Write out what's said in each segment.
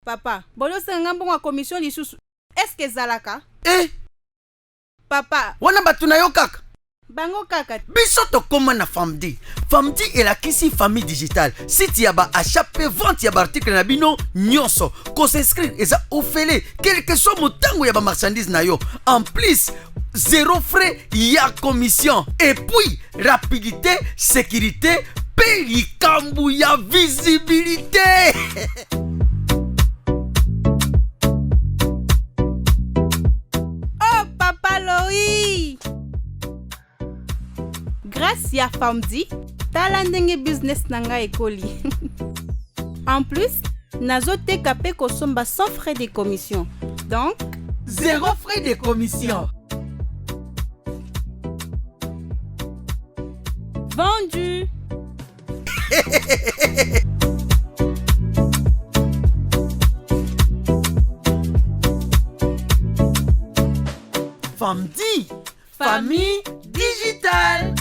Papa, bolo sengambo wa commission lisusu. Est-ce que zalaka? Papa, wana batuna yo kaka. Bango kaka. Biso to koma na Famdi. Famdi elakisi famille digitale. Site ya ba achat vente ya ba article na bino nyonso. Ko s'inscrire eza ofele quel que soit motango ya ba marchandise na yo. En plus, zéro frais ya commission. Et puis, rapidité, sécurité, pélikambu ya visibilité. Oh, Papa Loi! Grâce à Famdi, tala ndenge business nanga ekoli. En plus, nazote kapé kosomba sans frais de commission. Donc, zéro frais de commission. Vendu. Famdi, famille digitale.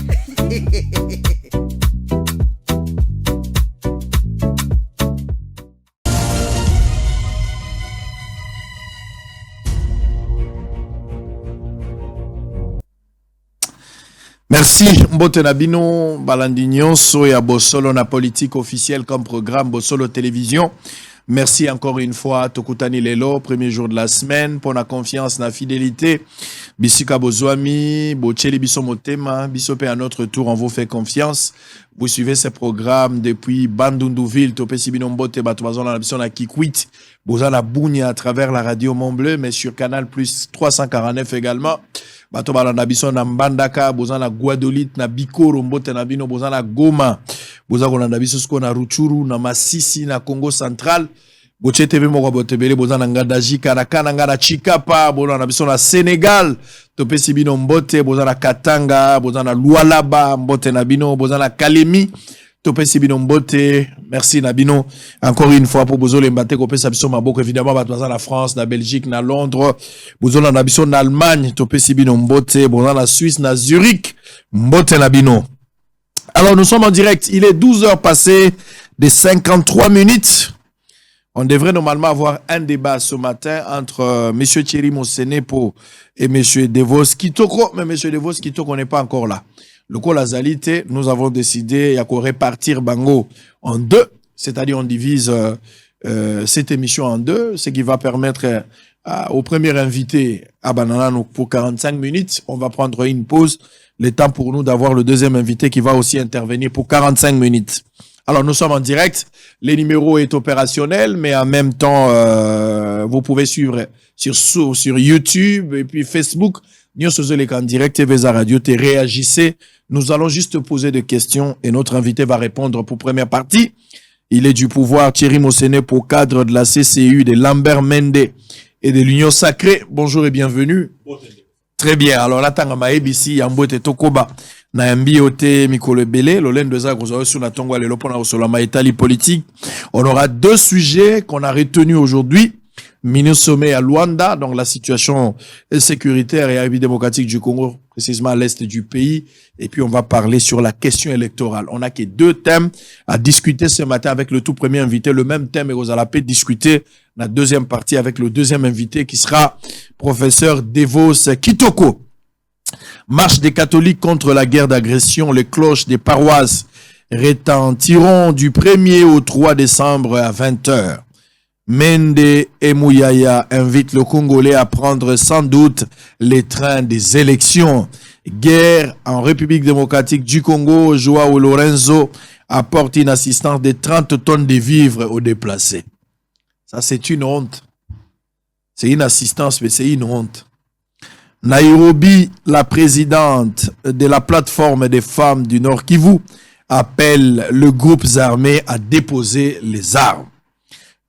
Merci Mbote Nabino Balandignon Soya Bosolo na politique officielle comme programme Bosolo Télévision. Merci encore une fois Tokutani Lelo, premier jour de la semaine pour la confiance, la fidélité. Bisika Bozwami, Bocheli Biso Motema, Bisope à notre tour, on vous fait confiance. Vous suivez ces programmes depuis Bandundouville, Topé Sibino Mbote, Batouazon la mission à Kikwit, Bozana Bounia à travers la radio Mont-Bleu, mais sur Canal Plus 349 également. Bato balanda biso na Mbandaka, bozana Guadolite, na Bikoro, Mbote na bino, bozana Goma, bozana kolanda biso suko na Ruchuru, na Masisi, na Congo Central, boche TV moko botebele, bozana Ngadaji, Kanakana, Ngada Chikapa, bozana biso na Sénégal, Topé Sibino Mbote, bozana Katanga, bozana Lualaba, Mbote na bino, bozana Kalemi, Topé Sibino Mbote, merci Nabino, encore une fois pour Bozole Mbate, Kopé Sabiso Maboko, évidemment, Batouazan la France, na Belgique, na Londres, Bozole Nabiso na Allemagne, Topé Sibino Mbote, Bozole la Suisse, na Zurich, Mbote Nabino. Alors, nous sommes en direct, il est 12 heures passées de 53 minutes. On devrait normalement avoir un débat ce matin entre M. Thierry Mosenepo et M. Devos Kitoko, mais M. Devos Kitoko n'est pas encore là. Le col Azalité, nous avons décidé de répartir Bango en deux, c'est-à-dire on divise cette émission en deux, ce qui va permettre au premier invité à Banana pour 45 minutes. On va prendre une pause, le temps pour nous d'avoir le deuxième invité qui va aussi intervenir pour 45 minutes. Alors nous sommes en direct, le numéro est opérationnel, mais en même temps, vous pouvez suivre sur YouTube et puis Facebook. Nous sommes en direct, TV Radio, réagissez. Nous allons juste poser des questions et notre invité va répondre pour première partie. Il est du pouvoir, Thierry Mosenepo, cadre de la CCU, de Lambert Mende et de l'Union Sacrée. Bonjour et bienvenue. Très bien. Alors là, Tangama ABC, Yambote Tokoba, Naambi Ote Mikolo Bele, Lolen de Zagro, sur la Tonga, le Lopona, sur la Maïtali politique. On aura deux sujets qu'on a retenus aujourd'hui. Sommet à Luanda, donc la situation sécuritaire et démocratique du Congo, précisément à l'est du pays. Et puis on va parler sur la question électorale. On n'a que deux thèmes à discuter ce matin avec le tout premier invité. Le même thème et vous allez discuter la deuxième partie avec le deuxième invité qui sera professeur Devos Kitoko. Marche des catholiques contre la guerre d'agression. Les cloches des paroisses retentiront du 1er au 3 décembre à 20h. Mende et Mouyaya invitent le Congolais à prendre sans doute les trains des élections. Guerre en République démocratique du Congo, Joao Lorenzo apporte une assistance de 30 tonnes de vivres aux déplacés. Ça, c'est une honte. C'est une assistance, mais c'est une honte. Nairobi, la présidente de la plateforme des femmes du Nord Kivu, appelle le groupe armé à déposer les armes.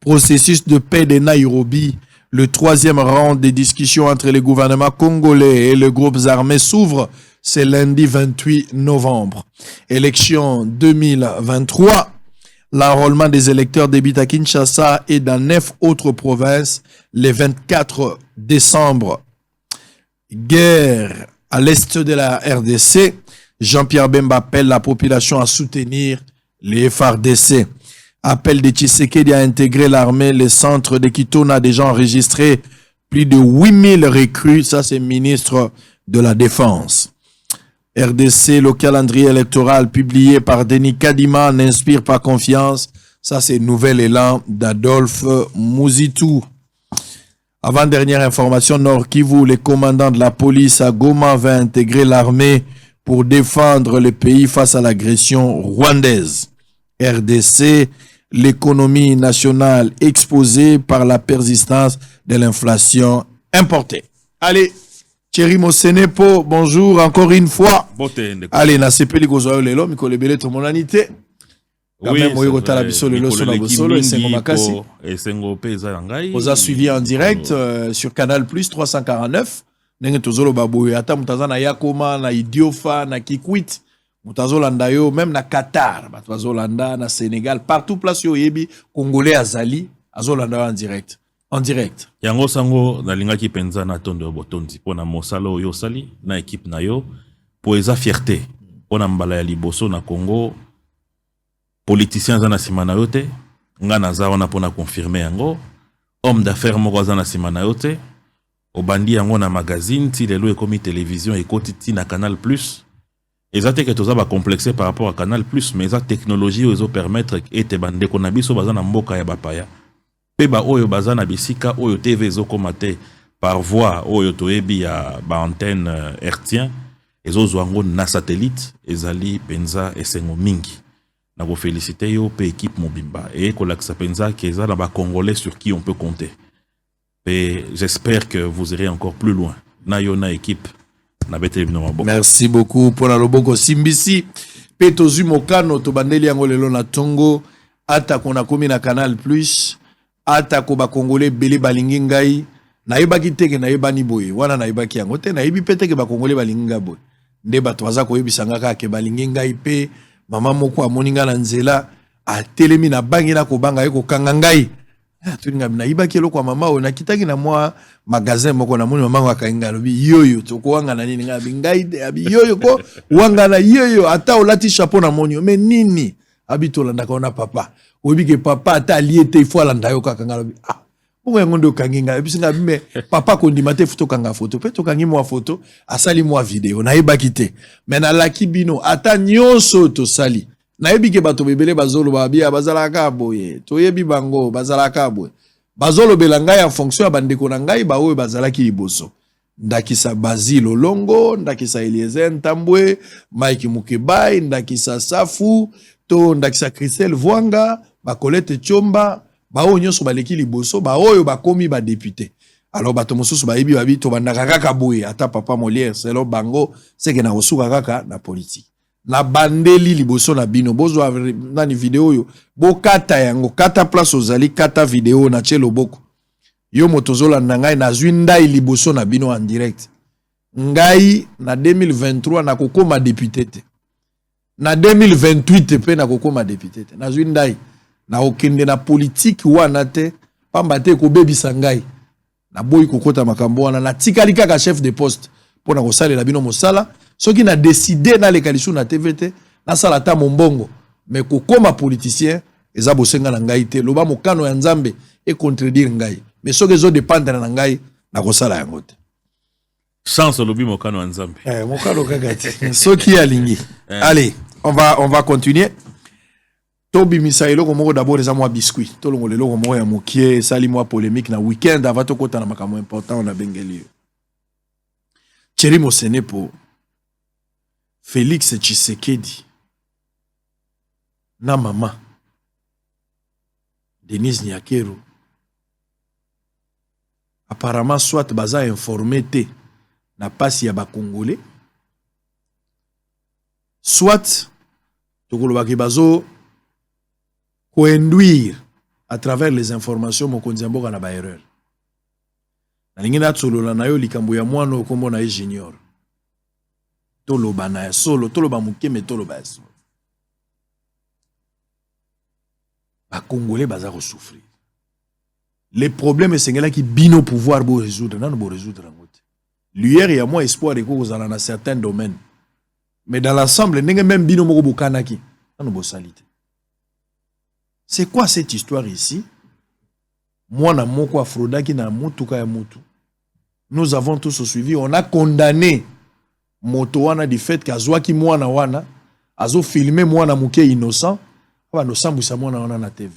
Processus de paix de Nairobi, le troisième round des discussions entre les gouvernements congolais et les groupes armés s'ouvre ce lundi 28 novembre. Élection 2023, l'enrôlement des électeurs débute à Kinshasa et dans 9 autres provinces le 24 décembre. Guerre à l'est de la RDC, Jean-Pierre Bemba appelle la population à soutenir les FARDC. Appel de Tshisekedi à intégrer l'armée. Le centre de Kitona a déjà enregistré plus de 8000 recrues. Ça, c'est ministre de la Défense. RDC, le calendrier électoral publié par Denis Kadima n'inspire pas confiance. Ça, c'est nouvel élan d'Adolphe Mouzitou. Avant-dernière information, Nord Kivu, le commandant de la police à Goma va intégrer l'armée pour défendre le pays face à l'agression rwandaise. RDC, l'économie nationale exposée par la persistance de l'inflation importée. Allez, Thierry Mosenepo, bonjour encore une fois. Allez, na sepeli gozo lelo mikolo ebele to monanité. Oui, vous a suivi en direct sur Canal Plus 349. Nenge tozolo baboye ata mutazana yakoma na Idiofa na Kikwit mutazolanda yo même na Qatar batazolanda na Sénégal partout place yo yebi congolais azali azolanda en direct yango sango na lingaki penza na tondo botondi pona mosalo yo sali na équipe na yo po eza fierté pona mbala ya liboso na Congo politiciens za na simana yote nga naza wana pona confirmer yango homme d'affaires moko za na simana yote obandi yango na magazine ti lelo ekomi télévision ekoti ti na Canal Plus ezate ke toza ba complexé par rapport à Canal Plus mais eza technologie ozo permettre ete bande ko na biso baza na mboka ya bapaya pe ba oyo baza na bisika oyo TV ezo komate par voie oyo toyebi ya ba antenne hertzien ezo zwango na satellite ezali penza esengo mingi na ko féliciter yo pe équipe mobimba et ko laksa penza ke eza na ba congolais sur qui on peut compter. Et j'espère que vous irez encore plus loin. Na équipe. Merci beaucoup pour la loboko Simbisi. Petozu Mokano to bandeli angolelo na Tongo. Ata kona komi na Canal Plus. Ata ko ba Congolais beli balingi ngai. Na yebaki teke na yebani boye. Wana na yebaki yango te na yebi peteke ba Congolais balingi nga boye. Nde bato baza ko yebisanga ka ke balingi ngai pe mama moko amoninga na nzela a telemi na bangi na ko banga yeko kanga ngai. Tuninga na ibaki loko mama o na kitaki na mwa magasin moko na moni mama akainga lobi yoyo toko wanga na nini ngabi ngai abi yoyo ko wanga na yoyo ata olati chapeau na moni mais nini abi to landa ka na papa obike papa ata aliete ifo landa yo kanga lobi ah bongo ngondo kanginga bisinga bime papa kondima te photo kanga photo pe to kangi mwa photo asali mwa video na ibaki te mais na laki bino ata nyonso to sali na yebike bato bebele bazolo babia bazalaka boye toyebi bango bazalaka boye bazolo belanga en fonction ya bandeko na ngai ba oyo bazalaki liboso ndakisa Bazilo Longo ndakisa Eliezer Ntambwe Mike Mukebai ndakisa Safu to ndakisa Christelle Vwanga ba Colette Chomba ba oyo nyonso baleki liboso ba oyo bakomi ba député alors bato mosusu bayebi babi to bandaka kaka boye ata papa Molière selo bango seke na osuka kaka na politique na bandeli liboso na bino bozo nani video yo bokata yango kata place ozali kata video na chelo boko yo motozola na ngai na zwindai liboso na bino en direct ngai na 2023 na kokoma député te na 2028 pe na kokoma député te na zwindai na okende na politique wana te pamba te ko bebisa ngai na boyi kokota makambo wana na tikali kaka chef de poste pona ko salela bino mosala soki na décidé na le kalisu na TVT na sala ta mombongo mais kokoma politicien eza bosenga na ngai te loba mokano ya Nzambe e contredire ngai mais soki ezo dépendre na ngai na kosala yango te chance lobi mokano ya Nzambe mokano kaka te soki alingi allez on va continuer Tobi Misailo komoko d'abord eza mwa biscuit to longo lelo komoko ya mokie sali mwa polémique na weekend avant to kota na makambo important on a bengeli Thierry Mosenepo Félix Tshisekedi na mama Denise Nyakero apparemment soit baza informé te na pasi ya ba Congolais soit tokolobaki bazo induire à travers les informations mokonzi mboka na ba erreur na lingina tsolola na yo likambo ya mwana okombo na junior toloba na solo toloba mukeme toloba ya solo ba Congolais baza ko souffrir les problèmes sengela ki bino pouvoir bo résoudre nanu bo résoudre ngote lueur ya moi espoir de ko zala na certains domaines mais dans l'ensemble ndenge même bino moko bokanaki nanu bo salite C'est quoi cette histoire ici? Moi, na moko Afroda qui na mutuka ya mutu. Nous avons tous suivi. On a condamné moto wana du fait qu'azwa ki mwana wana azo filmer mwana muke innocent. Aba no sambwisa mwana wana na TV.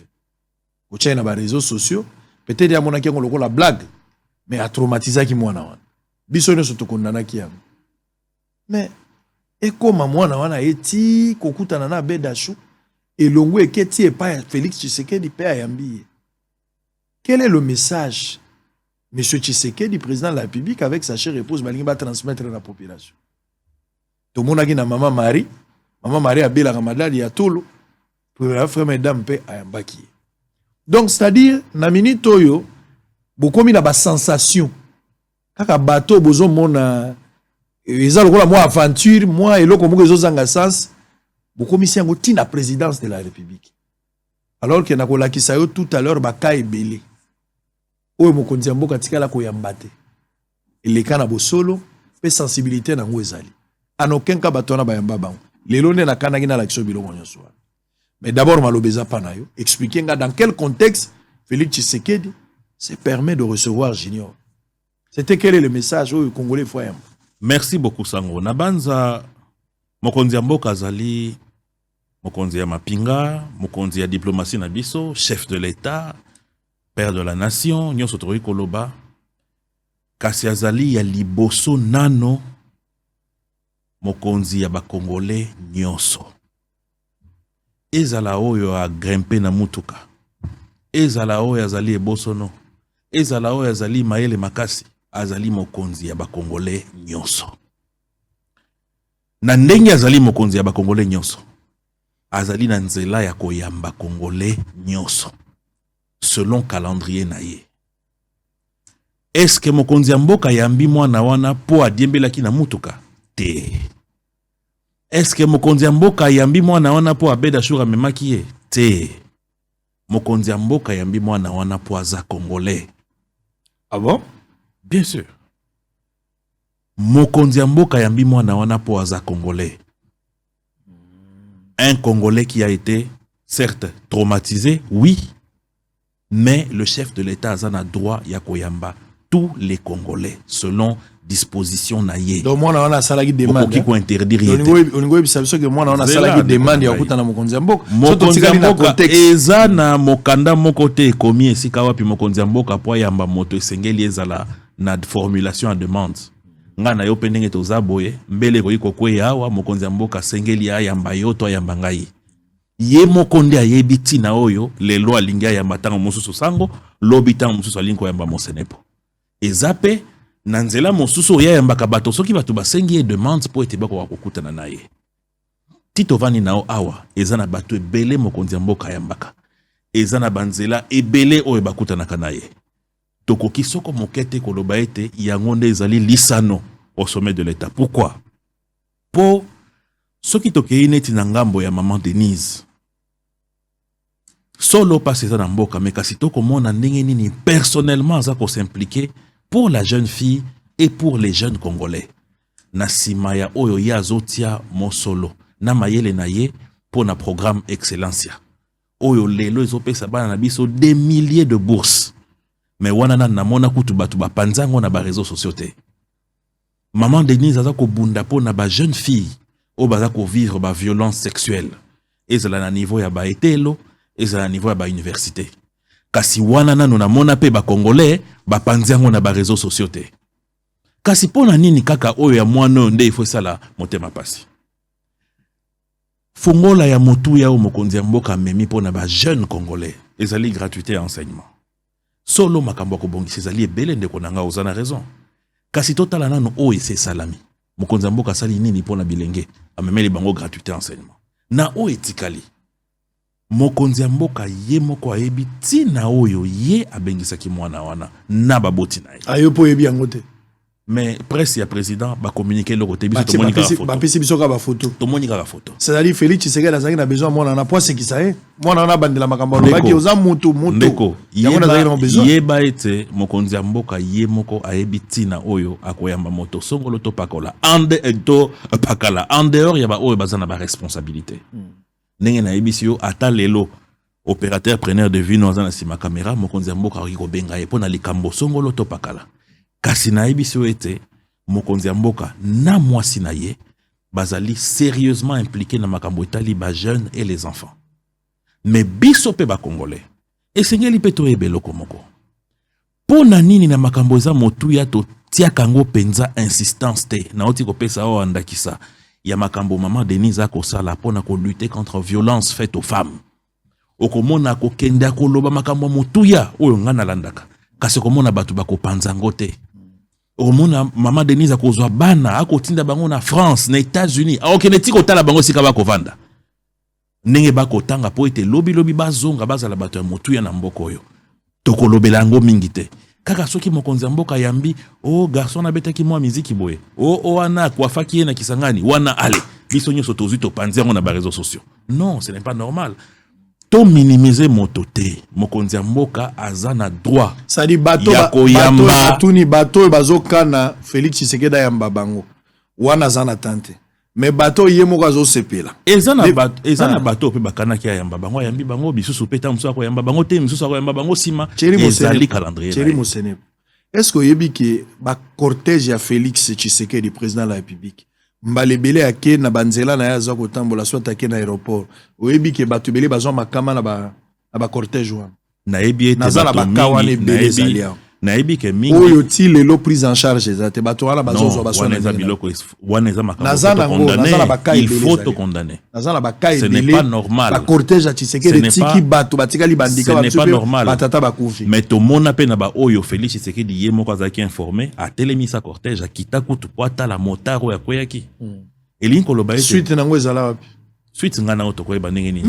Kocha na ba réseaux sociaux. Peut-être ya mona ki ngolo la blague. Mais a traumatisé ki mwana wana. Biso ne soto condamna ki yango. Mais ekoma mwana wana eti kokutana na bedashu elongo eketi epa Félix Tshisekedi pe ayambi. Quel est le message Monsieur Tshisekedi, président de la République, avec sa chère épouse, va transmettre à la population? Tout le monde a dit à Maman Marie a bien la Ramadan, il y a tout le pour la frère mesdames pe ayambaki. Donc c'est-à-dire na minute toyo beaucoup mis la sensation. Kaka bateau bozo mona eza lokola moi aventure, moi eloko moko ezozanga sens. Beaucoup mis yango tina présidence de la République. Alors que na kolakisa yo tout à l'heure baka ebele. Oyo mokonzi ya mboka tikala koyamba te. Eleka na bosolo pe sensibilité na ngo ezali. En aucun cas bato na bayamba bango. Lelo ne na kanaki na l'action bilongo nyonso. Mais d'abord malobeza pana yo, expliquer nga dans quel contexte Félix Tshisekedi se permet de recevoir Junior. C'était quel est le message au Congolais faut yamba. Merci beaucoup Sango. Nabanza mokonzi ya mboka azali mokonzi ya mapinga, mokonzi ya diplomatie na biso, chef de l'État, père de la nation, nyonso tokoki koloba. Kasi azali ya liboso nano mokonzi ya bakongolais nyonso. Ezala oyo a grimpe na mutuka. Ezala oyo azali ebosono. Ezala oyo azali mayele makasi. Azali mokonzi ya bakongolais nyonso. Na ndenge azali mokonzi ya bakongolais nyonso. Azali na nzela ya koyamba congolais nyonso. Selon calendrier na ye. Est-ce que mokonzi ya mboka yambi mwana wana po adiembelaki na mutuka? Te. Est-ce que mokonzi ya mboka yambi mwana wana po abeda shura memaki ye? Te. Mokonzi ya mboka yambi mwana wana po aza congolais. Ah bon? Bien sûr. Mokonzi ya mboka yambi mwana wana po aza congolais. Un Congolais qui a été, certes, traumatisé, oui, mais le chef de l'État a droit ya koyamba tous les Congolais, selon disposition naïe. Donc moi on a salagi demande. Qui peut interdire on ngo bisabiso que moi on a salagi demande ya kuta na mokonzi ya mboka. Mokonzi ya mboka eza na mokanda moko te ekomi esika wapi mokonzi ya mboka po yamba moto esengeli ezala na formulation à demande. Nga na yo pendenge toza boye mbele ko ikokwe awa mokonzi ya mboka sengeli ayamba yo to ayamba ngai. Ye mokonde ayebi tina oyo lelo alingi ayamba tango mosusu sango lobi tango mosusu alingi yamba mosenepo. Ezape na nzela mosusu oya yambaka bato soki bato basengi e demande po ete bako wakokutana na ye. Tito vani nao awa eza na bato ebele mokonzi ya mboka yambaka. Eza na banzela ebele oyo bakutanaka na ye. Tokoki soko mokete koloba ete yango nde ezali lisano au sommet de l'État. Pourquoi? Po soki tokei neti na ngambo ya maman Denise. Solo passe eza na mboka me kasi tokomona ndenge nini personnellement aza ko s'impliquer pour la jeune fille et pour les jeunes Congolais. Na sima ya oyo ya azotia mosolo na mayele na ye pour na programme Excellencia. Oyo lelo ezopesa bana na biso des milliers de bourses. Mais wana na mona kutu batu ba panzango na ba réseaux sociaux te. Maman Denise aza ko bunda po na ba jeune fille o baza ko vivre ba violence sexuelle. Ezala na niveau ya ba etelo, ezala na niveau ya ba université. Kasi wana nanu na mona pe ba congolais ba panzango na ba réseaux sociaux te. Kasi pona nini kaka oyo ya mwana nde ifo sala motema pasi. Fongola ya motu ya o mokonzi ya mboka memi pona ba jeune congolais. Ezali gratuité à enseignement. Solo makambo ko bongisi ezali ebele ndeko nanga ozana raison. Kasi totala nanu o ese salami. Mokonzi ya mboka sali nini pona bilenge amemeli bango gratuité enseignement. Na o etikali. Mokonzi ya mboka ye moko ayebi tina oyo ye abengisaki mwana wana na baboti na ye. Ayopo yebi yango te. Mais presse ya président ba communiquer le côté biso to monika photo. Ba pesi biso ka ba photo. To monika photo. C'est-à-dire Félix Tshisekedi azaki na besoin mwana na poise ki sae. Mwana na bandela makambo lobaki oza mutu. Ndeko. Yango nazaki na besoin. Yeba ete mokonzi ya mboka ye moko ayebi tina oyo akoyamba moto songolo to pakola. Ande to pakala. En dehors ya ba oyo bazana ba responsabilité. Ndenge na yebisi yo ata lelo opérateur preneur de vue dans la sima caméra mokonzi ya mboka ko benga ye pona likambo songolo to pakala kasi na ebiso ete mokonzi ya mboka na mwasi na ye bazali sérieusement impliqué na makambo etali ba jeunes et les enfants mais biso pe ba congolais esengeli pe to ebeloko moko pona nini na makambo za motuya to tiaka ngo penza insistance te na oti ko pesa o andakisa ya makambo maman Denise akosala pona ko lutter contre violence faite aux femmes okomona ko kenda ko loba makambo motuya oyo ngana landaka kasi komona batu bako panzango te okomona maman Denise akozwa bana akotinda bango na France na États-Unis okene tiko tala bango sika bako vanda ndenge bako tanga po ete lobi bazonga bazala batu ya motuya na mboko oyo tokolobela ngo mingi te kaka soki mokonzi mboka yambi garçon abetaki mwa miziki boye wana kwafaki ye na kisangani wana ale biso nyonso tozwi topanzi yango na ba réseaux sociaux non ce n'est pas normal to minimiser moto te mokonzi mboka aza na droit sadi bato batuni bato bazokana Félix Tshisekedi yamba bango wana zana tante mais bato ye moko azo sepela ezana bato pe bakana ki yamba bango yambi bango bisusu peta muso ko yamba bango te muso ko yamba bango sima ezali calendrier Chéri Mosene est-ce que yebi ke ba cortège ya Félix Tshisekedi président de la République mbalebele ake na banzela na yaza ko tambola soit ake na aéroport oyebi ke bato bele bazwa makama na ba cortège wana na yebi ete nazala bakawane bele zalia na yebi ke mingi oyo ti lelo prise en charge ezate bato wana bazozwa basona wana biloko wana za makambo condamné il faut te condamner nazala bakai ce n'est pas normal ba cortège ya Tshisekedi tiki bato batikali bandika ce n'est pas normal batata bakufi mais to mona pe na ba oyo Félix Tshisekedi ye moko azaki informé a telemisa cortège akita kutu kwata la motaro ya koyaki elinko loba ete suite nango ezala wapi suite ngana auto ko ebandenge ni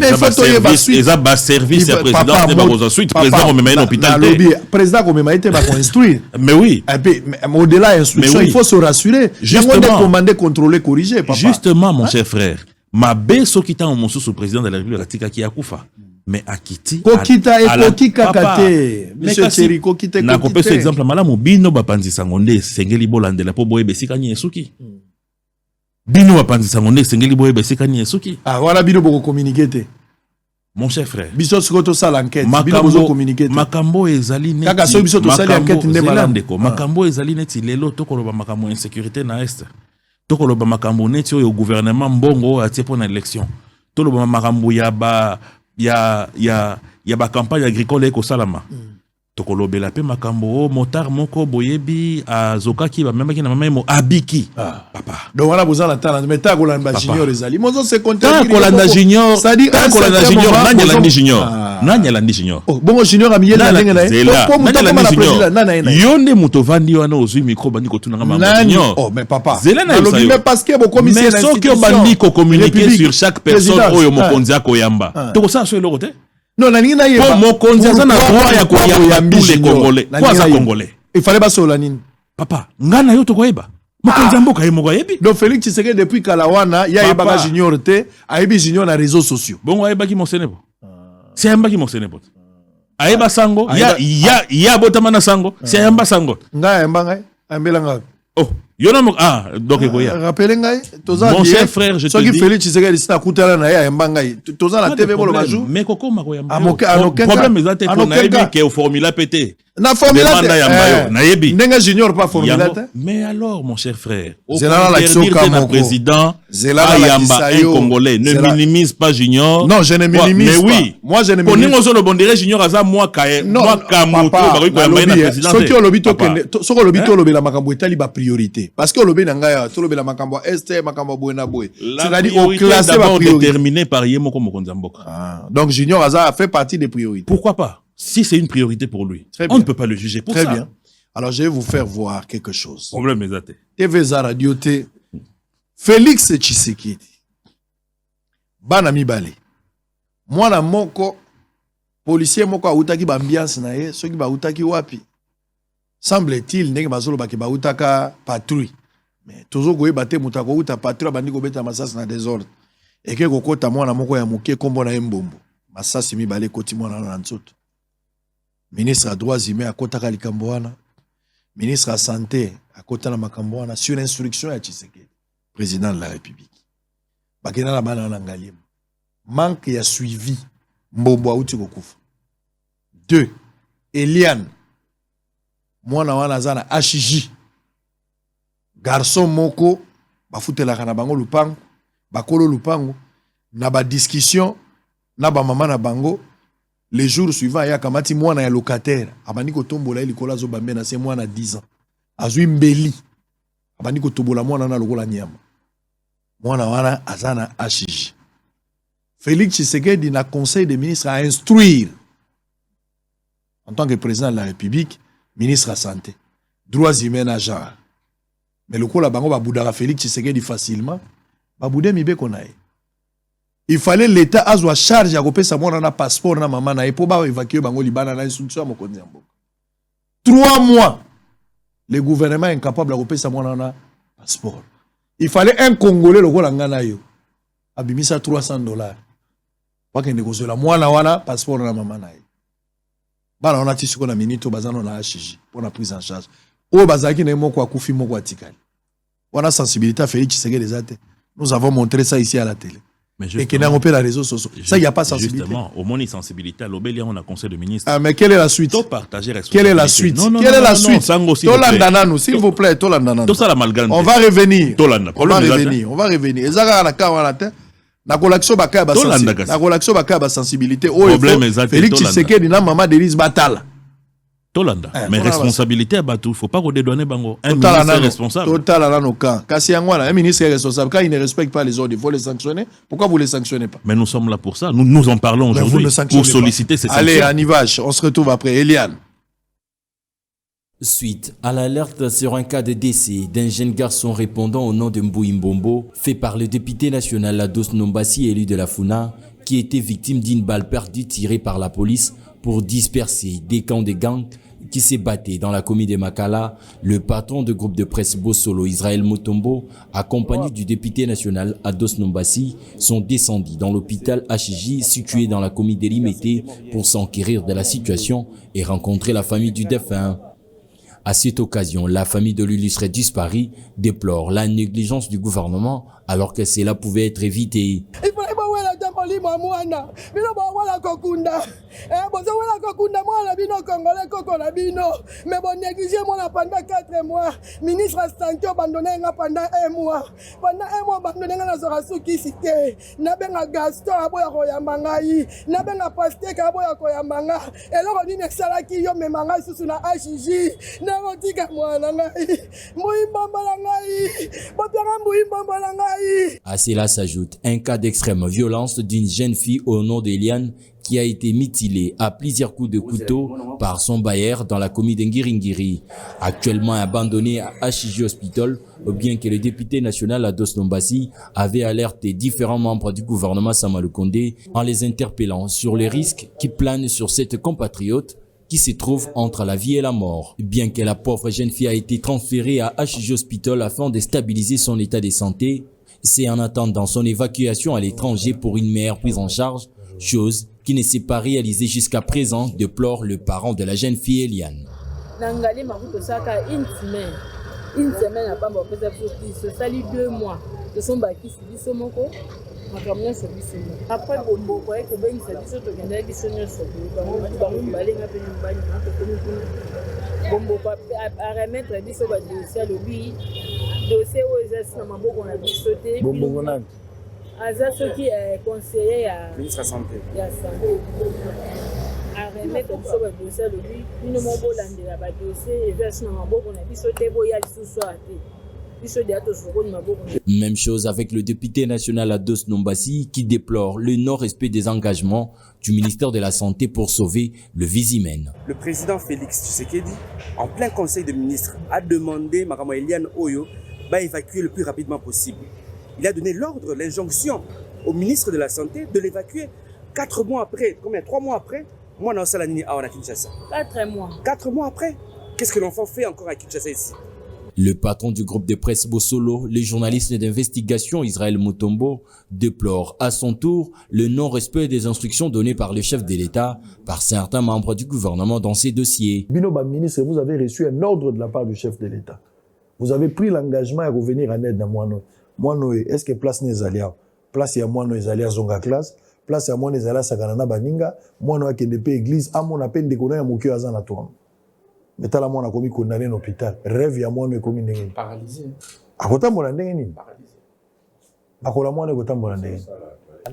eza ba service ya président de bakoza suite président ko mema hôpital te président ko mema ite ba construire mais oui et puis au-delà instruction il faut se rassurer justement commander contrôler corriger papa justement mon cher frère mabe sokita o mosusu président de la République atika ki akufa mais akiti kokita ekokika kate monsieur Thierry kokite na kopesa exemple malamu bino bapanzisa ngonde sengeli bolandela po boye besika nyi esuki bino bapanzisa ngonde sengeli boye besika nyi esuki wala bino boko communiquer te mon cher frère biso sikoto sala enquête bino bozo communiquer te makambo ezali neti kaka so biso to sala enquête nde malandeko makambo ezali neti lelo tokoloba makambo insécurité na est tokoloba makambo neti oyo gouvernement mbongo atie pona élection toloba makambo ya ba campagne agricole eko salama tokolobela pe makambo motar moko boyebi azokaki ba memaki na mamemo abiki papa donc wana bozala tala mais ta kolanda junior ezali mozo se compter ta kolanda junior nanya landi junior nanya landi junior bongo junior amiye na ndenge na ko mutako na president nana yonde muto vandi wana ozwi micro bandi ko tuna ngama junior mais papa zelena lobi mais parce que bo commissaire mais soki bandi ko communiquer sur chaque personne oyo mokonzi akoyamba to ko sa so eloko te non nani na yeba mokonzi azana droit ya koyamba tous les congolais quoi za congolais il fallait basola nini papa ngana yo to koyeba mokonzi mboka yemo yebi donc Félix Tshisekedi depuis Kalawana ya yeba junior te ayebi junior na réseaux sociaux bongo ayeba ki mosenebo c'est ayeba ki mosenebo ayeba sango ya botama na sango c'est ayeba sango ngai ngai ambela ngai donc ekoya rappelez ngai toza mon cher frère je te dis Félix Tshisekedi sina kutala na ya ngai toza na TV bolo baju mais kokoma ko yamba problème ezate ko na yebi ke formula pété na formula na yebi ndenga junior pas formula te mais alors mon cher frère zelala la soka mon président zelala yamba un congolais ne minimise pas junior non je ne minimise pas moi je ne minimise pas ozo le bondere junior aza moi kamuto ba ko yamba na président soki olobito kende soko olobito lobela makambo etali ba priorité parce que olobe na ngaya to lobela makambo est makambo boena boy c'est-à-dire au classé ba priorité déterminé par yemo ko mokonzi mboka donc junior aza fait partie des priorités pourquoi pas si c'est une priorité pour lui, on ne peut pas le juger pour ça. Très bien. Alors, je vais vous faire voir quelque chose. Problème exact. TV Radio T. Félix Tshisekedi. Bana mibale. Mwana moko policier moko autaki ba ambiance na ye, soki ba autaki wapi. Semble-t-il ndenge bazolo ba ke ba autaka patrouille. Mais tozo goye bate mutako uta patrouille bandi ko beta masasi na désordre. Et ke kokota mwana moko ya muke kombo na mbombo. Masasi mibale koti mwana na nzoto. Ministre à droits humains à Kotaka Likamboana, ministre à santé à Kotana Makamboana, sur instruction à Tshisekedi, président de la République. Bakena la bana nangalim. Manque ya suivi Mbombo auti kokufa. 2. Eliane. Mwana wana zana HJ. Garçon moko bafutelaka na bango lupango, bakolo lupango na ba discussion na ba mama na bango. Les jours suivants ya kamati mwana ya locataire abandi kotombola elikola zo bambe na se mwana 10 ans. Azui mbeli abandi kotombola mwana na lokola nyama. Mwana wana azana HJ. Félix Tshisekedi na conseil des ministres à instruire en tant que président de la République, ministre à santé, droits humains à genre. Mais le coup la bango baboudara Félix Tshisekedi facilement, baboudé mibe konae. Il fallait l'État azwa charge à kopesa mwana na passeport na maman na pour ba évacuer bango libana na instruction mokonzi mboka. 3 mois le gouvernement est incapable à kopesa mwana na passeport. Il fallait un Congolais le ko ngana yo. Abimisa $300. Pas qu'un négocier la mwana wana passeport na maman na yo. Bana on a tissé qu'on a minute bazano na HJ pour la prise en charge. O bazaki na moko akufi moko atikali. On a sensibilité à Félix Tshisekedi des athées. Nous avons montré ça ici à la télé. Et qu'il n'a pas les réseaux sociaux. Ça, il n'y a pas de sensibilité. Justement, au moins, il y a sensibilité. À l'Obélia, on a conseil de ministre. Ah, mais quelle est la suite? Quelle est la suite? Quelle est la suite? Tolandananou, s'il vous plaît, Tolandananou. On va revenir. On va revenir. On va revenir. Et ça, la collection de sensibilité. Félix Tshisekedi n'a maman Denise Batal. Tolanda. Mais responsabilité à Batou, il ne faut pas redonner Bango. Un ministre est responsable. Total à nos cas. Un ministre est responsable. Quand il ne respecte pas les ordres, il faut les sanctionner. Pourquoi vous ne les sanctionnez pas? Mais nous sommes là pour ça. Nous en parlons aujourd'hui pour solliciter ces sanctions. Allez, on y va. On se retrouve après. Eliane. Suite à l'alerte sur un cas de décès d'un jeune garçon répondant au nom de Mbouyi Mbombo, fait par le député national Lados Nombassi, élu de la Funa, qui était victime d'une balle perdue tirée par la police pour disperser des camps de gangs qui se battaient dans la commune de Makala, le patron de groupe de presse Bossolo, Israël Mutombo, accompagné du député national Ados Nombassi, sont descendus dans l'hôpital HJ situé dans la commune de Limete pour s'enquérir de la situation et rencontrer la famille du défunt. À cette occasion, la famille de l'illustre disparu déplore la négligence du gouvernement alors que cela pouvait être évité. Lima mwana bino bawala kokunda bozo wala kokunda mwana bino congolais koko na bino mais bon négligé mwana pendant 4 mois ministre a santé abandonné pendant 1 mois abandonné na zora suki cité na benga Gaston aboya koyamba ngai na benga Pasteur aboya koyamba nga eloko nini salaki yo memanga susu na HJ na rotika mwana ngai muimbamba ngai botera muimbamba ngai. À cela s'ajoute un cas d'extrême violence d'une jeune fille au nom d'Eliane qui a été mutilée à plusieurs coups de couteau par son bailleur dans la commune d'Ngiringiri, actuellement abandonnée à HJ Hospital, bien que le député national Ados Nombassi avait alerté différents membres du gouvernement Sama Lukonde en les interpellant sur les risques qui planent sur cette compatriote qui se trouve entre la vie et la mort. Bien que la pauvre jeune fille a été transférée à HJ Hospital afin de stabiliser son état de santé, c'est en attendant son évacuation à l'étranger pour une meilleure prise en charge, chose qui ne s'est pas réalisée jusqu'à présent, déplore le parent de la jeune fille Eliane. Une semaine à Bamba, ce sali 2 mois. Ce sont bâtis sur le moko. Après, Bombo, vous voyez que ben ça dit surtout qu'il y a des sonneurs sur le Bombo, à remettre des choses à l'objet. Dossier aux essais, on a dit sauter. Bombo, Aza, ceux qui est conseiller à ministre de la Santé. À remettre des choses à dossier à l'objet. Nous n'avons pas landé là-bas dossier et vers ce moment, on a dit sauter, il y a des sous-soins. Même chose avec le député national Ados Nombassi qui déplore le non-respect des engagements du ministère de la Santé pour sauver le visimène. Le président Félix Tshisekedi, en plein conseil de ministres, a demandé Makama Eliane Oyo d'évacuer le plus rapidement possible. Il a donné l'ordre, l'injonction au ministre de la Santé de l'évacuer 4 mois après, 3 mois après, moi dans Salanini à Kinshasa. 4 mois. 4 mois après, qu'est-ce que l'enfant fait encore à Kinshasa ici? Le patron du groupe de presse Bossolo, le journaliste d'investigation Israël Mutombo, déplore à son tour le non-respect des instructions données par le chef de l'État par certains membres du gouvernement dans ces dossiers. Binoba ministre, vous avez reçu un ordre de la part du chef de l'État. Vous avez pris l'engagement à revenir en aide à Moano. Moano, est-ce que place n'est alliés? Place il y a Moano et alliés Zonga classe. place ya mwana ezala sakana na baninga mwana akende pe église amona pe ndeko na ya mokio aza na tourne metala mwana komi condamné na hôpital rêve ya mwana ekomi ndenge paralysé akotambola ndenge nini akola mwana ekotambola ndenge.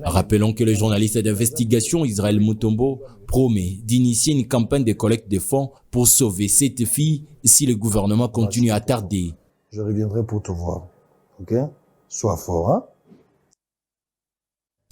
Rappelons que le journaliste d'investigation Israël Mutombo promet d'initier une campagne de collecte de fonds pour sauver cette fille si le gouvernement continue à tarder. Je reviendrai pour te voir. Ok? Sois fort, hein?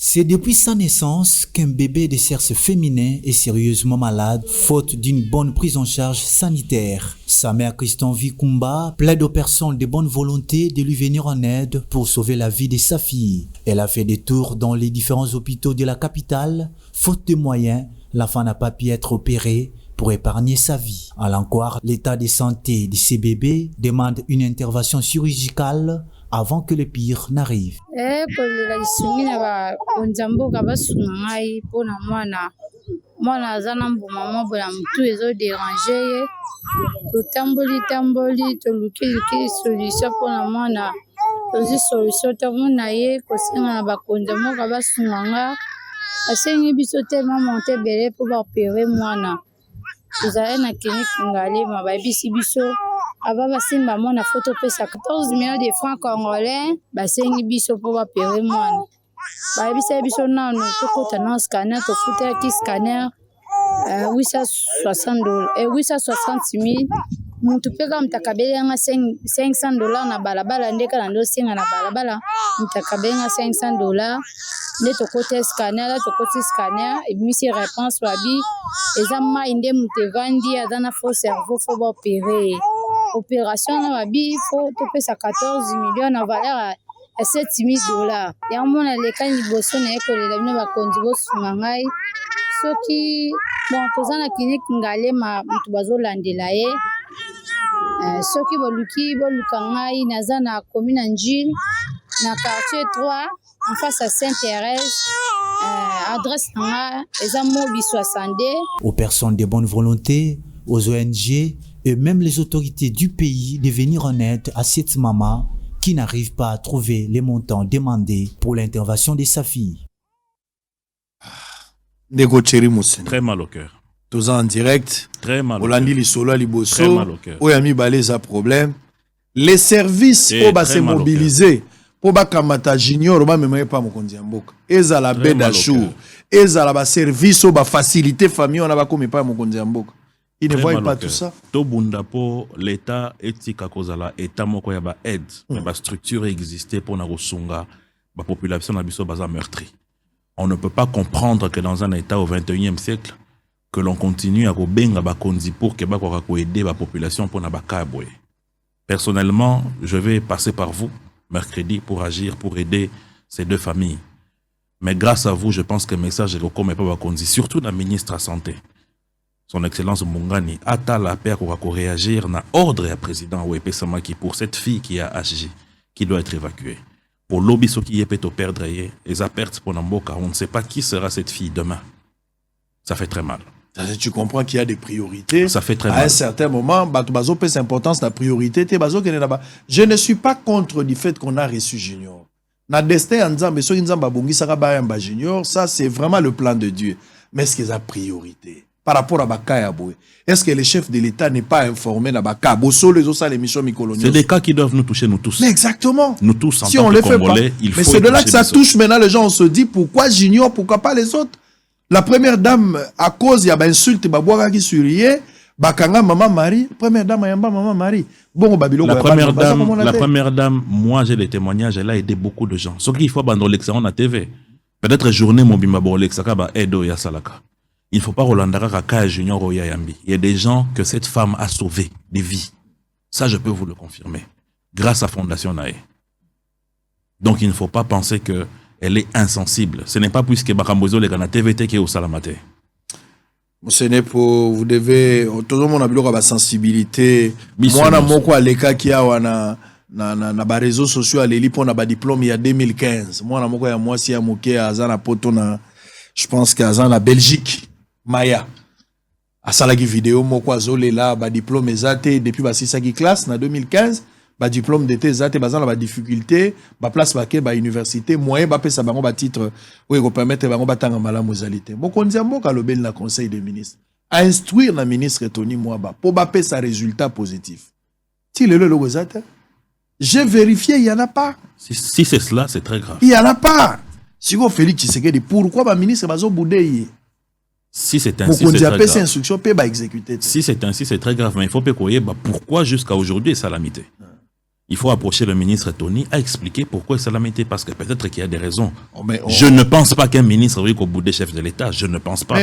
C'est depuis sa naissance qu'un bébé de sexe féminin est sérieusement malade, faute d'une bonne prise en charge sanitaire. Sa mère Christian Vikumba plaide aux personnes de bonne volonté de lui venir en aide pour sauver la vie de sa fille. Elle a fait des tours dans les différents hôpitaux de la capitale. Faute de moyens, l'enfant n'a pas pu être opéré pour épargner sa vie. À l'encore, l'état de santé de ces bébés demande une intervention chirurgicale avant que le pire n'arrive. Ava basimba mwana photo pesa 14 millions de francs congolais basengi biso po bapere mwana bayebisa biso nano tokota na scanner tofuta ki scanner 860 dollars et 860 000 mutu peka mtakabelenga 500 dollars na balabala ndeka na ndo singa na balabala mtakabelenga 500 dollars nde tokota scanner la tokoti scanner et misi réponse babi ezama inde mutevandi azana faux cerveau fo bopérer opération na babi faut topesa 14 millions na valeur à 7 000 dollars ya mona leka liboso na ekolela bino bakonzi bosunga ngai soki bon tozana clinique ngalema mutu bazolandela ye soki boluka ngai naza na commune Njili na quartier 3 en face à Sainte-Thérèse adresse na eza mobi 62. Aux personnes de bonne volonté, aux ONG et même les autorités du pays de venir en aide à cette maman qui n'arrive pas à trouver les montants demandés pour l'intervention de sa fille. Très mal au cœur. Tous en direct. Très mal. Olandi Lisolo Liboso. Très mal au cœur. Oyami Baleza problème. Les services pour se mobiliser pour bakamata junior ba memé pas mokonzi mboka. Eza la bedachou. Eza la ba service ba facilité famille on a ba comme pas mokonzi mboka. Il ne voit pas tout ça. Tobunda pour l'état etika kozala état moko ya ba aide mais ba structure existait pour na kosunga ba population na biso baza meurtri. On ne peut pas comprendre que dans un état au 21e siècle que l'on continue à kobenga ba konzi pour que ba ko aider la population pour na ba kabwe. Personnellement, je vais passer par vous mercredi pour agir pour aider ces deux familles. Mais grâce à vous, je pense que le message est comme pas ba konzi surtout la ministre de la santé. Son Excellence Mungani a la paix pour réagir na ordre à président Wepe Samaki pour cette fille qui a HG, qui doit être évacuée. Pour l'obiso qui est peut perdre et sa perte pour Namboka, on ne sait pas qui sera cette fille demain. Ça fait très mal. Tu comprends qu'il y a des priorités. Ça fait très mal. À un certain moment, Batubazo pèse importance la priorité. Je ne suis pas contre du fait qu'on a reçu Junior. Na destin en disant, mais ceux qui ont Junior, ça c'est vraiment le plan de Dieu. Mais est-ce qu'il y a priorité? Par rapport à Bakaya Boué. Est-ce que le chef de l'État n'est pas informé dans Bakaya Bosso, les autres, les missions mi-coloniales? C'est des cas qui doivent nous toucher, nous tous. Mais exactement. Nous tous, en si tant on que les fait Congolais, pas. il faut. Mais c'est de là que ça touche maintenant les gens. On se dit pourquoi Junior, pourquoi pas les autres? La première dame, à cause, il y a une insulte, Babouara qui surriait, Bakanga, Maman Marie, première dame, Ayamba, Maman Marie. Bon, Babylone, la première dame, moi j'ai les témoignages, elle a aidé beaucoup de gens. Ce qu'il faut abandonner l'exemple à TV. Peut-être journée, mon bimabo, l'exakaba, Edo, Yasalaka. Il ne faut pas Rolandara Kaka Junior ou Yayambi. Il y a des gens que cette femme a sauvé des vies. Ça, je peux vous le confirmer. Grâce à Fondation Nae. Donc, il ne faut pas penser qu'elle est insensible. Ce n'est pas puisque Bakambozo les gana TVT qui est au Salamate. Ce n'est pour, vous devez, tout le monde a besoin de sensibilité. Moi, na moko aleka qui a na réseaux sociaux à l'élite pour na diplôme il y a 2015. Moi, na moko ya moi si ya moké à Zana poto na, je pense qu'à Zana Belgique. Maya a salagi vidéo moko azole là ba diplôme ezate depuis ba sisaki classe na 2015 ba diplôme d'été za te bazana ba difficulté ba place ba ke ba université moyen ba pesa bango ba titre oyo ko permettre bango batanga malamu zalité mokonzi mboka lobeli na conseil des ministres à instruire na ministre Tony Mwaba pour ba pesa résultat positif ti lelo lo zata j'ai vérifié il y en a pas si c'est cela c'est très grave il y en a pas si go Félix Tshisekedi pourquoi ba ministre bazo boudé si c'est ainsi c'est très grave instruction peut ba exécuter si c'est ainsi c'est très grave mais il faut pas koyer pourquoi jusqu'à aujourd'hui salamité. Il faut approcher le ministre Tony à expliquer pourquoi ça l'a mis parce que peut-être qu'il y a des raisons. Je ne pense pas qu'un ministre au bout des chefs de l'État, je ne pense pas.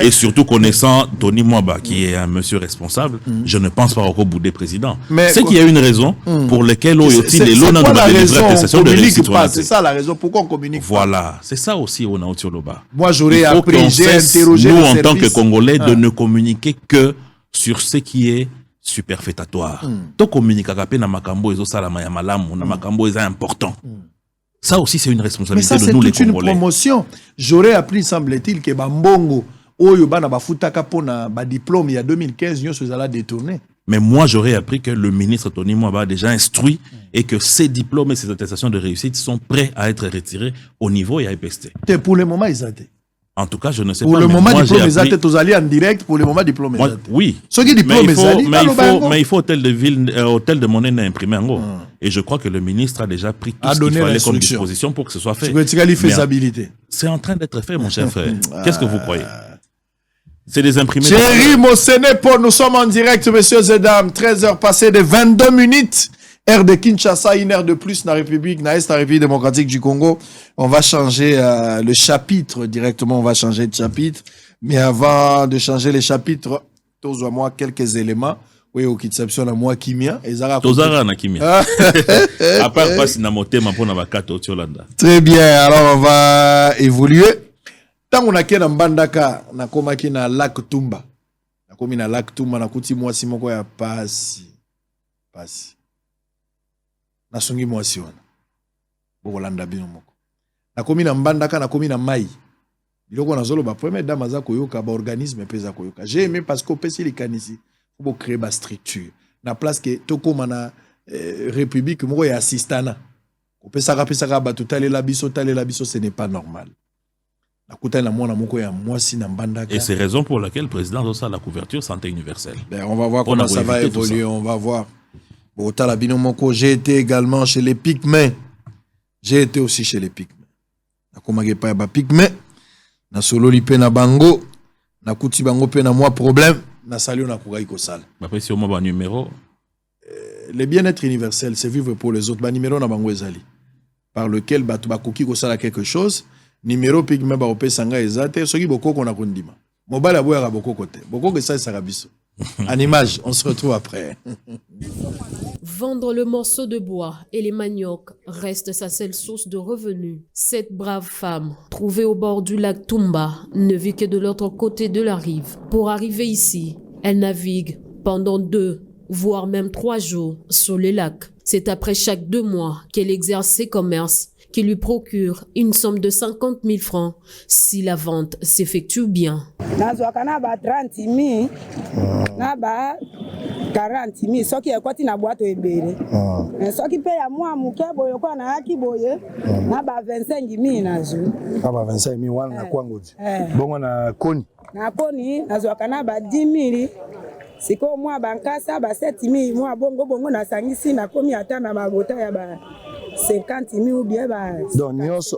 Et surtout connaissant Tony Mwaba qui est un monsieur responsable, je ne pense pas au bout des présidents. C'est qu'il y a une raison pour laquelle c'est ça la raison pourquoi on communique. Voilà, c'est ça aussi on a Otioloba. Moi j'aurais appris, j'ai interrogé nous en tant que Congolais de ne communiquer que sur ce qui est superfétatoire. To communique avec na makambo ezo salama ya malamu na makambo est important. Ça aussi c'est une responsabilité de nous les Congolais. Mais ça c'est une promotion. J'aurais appris semble-t-il que bambongo oyo bana bafutaka pona ba diplôme il y a 2015 nyo sozala détourné. Mais moi j'aurais appris que le ministre Tony Mwaba a déjà instruit et que ces diplômes et ces attestations de réussite sont prêts à être retirés au niveau ya EPST. Pour le moment ils ont en tout cas, je ne sais pour pas. Pour le moment, diplôme appris... tous allés en direct. Pour le moment, diplôme oui. Mais il faut hôtel de ville, hôtel de monnaie imprimé en gros. Et je crois que le ministre a déjà pris tout ce qu'il fallait comme disposition pour que ce soit fait. C'est en train d'être fait, mon cher frère. Qu'est-ce que vous croyez? C'est des imprimés. Chéri, mon Sénépo, nous sommes en direct, messieurs et dames. 13h passées de 22 minutes. Air de Kinshasa, une heure de plus dans la République, dans la République démocratique du Congo. On va changer le chapitre directement, on va changer de chapitre. Mais avant de changer les chapitres, tous à moi quelques éléments. Oui, au Kitsapsion, à moi, Kimia. Tozara na Kimia. À part passer na motema pour na bakata au Tiolanda. Très bien, alors on va évoluer. Tant on a qu'un mbandaka, na komaki na lac Tumba. Na komi na lac Tumba, na kuti moi simoko ya pasi. Na songi mwasi wana bokolanda bino moko nakomi na mbandaka nakomi na mai biloko nazoloba première dame aza koyoka ba organisme peza koyoka j'ai aimé parce que opesi likanisi faut créer ba structure na place que tokoma na république moko ya assistana opesaka ba talela biso ce n'est pas normal nakutana na mwana moko ya mwasi na mbandaka et c'est raison pour laquelle le président doit faire la couverture santé universelle. On va voir comment ça va évoluer, on va voir. J'ai été également chez les Pygmées. J'ai été aussi chez les Pygmées. Nakomage pa ba Pygmées. Na solo li pe na bango. Na kuti bango pe na moi problème. Na salio na kugai ko sala. Ba pe si au moins numéro. Le bien-être universel, c'est vivre pour les autres. Ba numéro na bango ezali. Par lequel ba to ba koki ko sala quelque chose. Numéro Pygmée ba opé sanga ezate. Soki bokoko na kondima. Mobala boya bokoko te. Bokoko ça sarabiso. En image, on se retrouve après. Vendre le morceau de bois et les maniocs reste sa seule source de revenus. Cette brave femme, trouvée au bord du lac Tumba, ne vit que de l'autre côté de la rive. Pour arriver ici, elle navigue pendant 2, voire même 3 jours sur le lac. C'est après chaque 2 mois qu'elle exerce ses commerces qui lui procure une somme de 50 000 francs si la vente s'effectue bien. 30 000, 40 000, ce qui est quoi na boîte ebele. Ce qui paye à moi muke boyo kwa na haki boye na ba 25 000 nazo. Ba 25 000 wana na kwangu. Bongo na koni. Na koni nazo kana ba 10 000. Siko moi bankasa ba 7 000 moi bongo na sangisi na komi ata na mabota ya ba 50 000 ou bien ba. Donc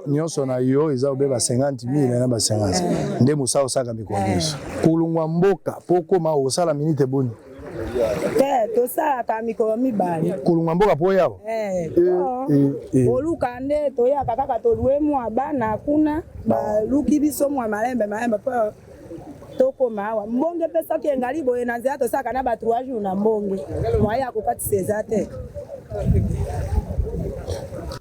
nyonso na yo eza obeba 50 000 na ba 50. Nde musa osaka mikwangiso. Kulungwa mboka poko ma osala minute boni. To sa ka mikolo mibale. Kulungwa mboka po yabo. Oluka nde to ya kaka to luemu abana kuna ba luki biso mwa malembe po toko mawa mbonge pesa ke ngali boye na nzia to saka na ba 3 jours na mbonge moya ko kati sezate.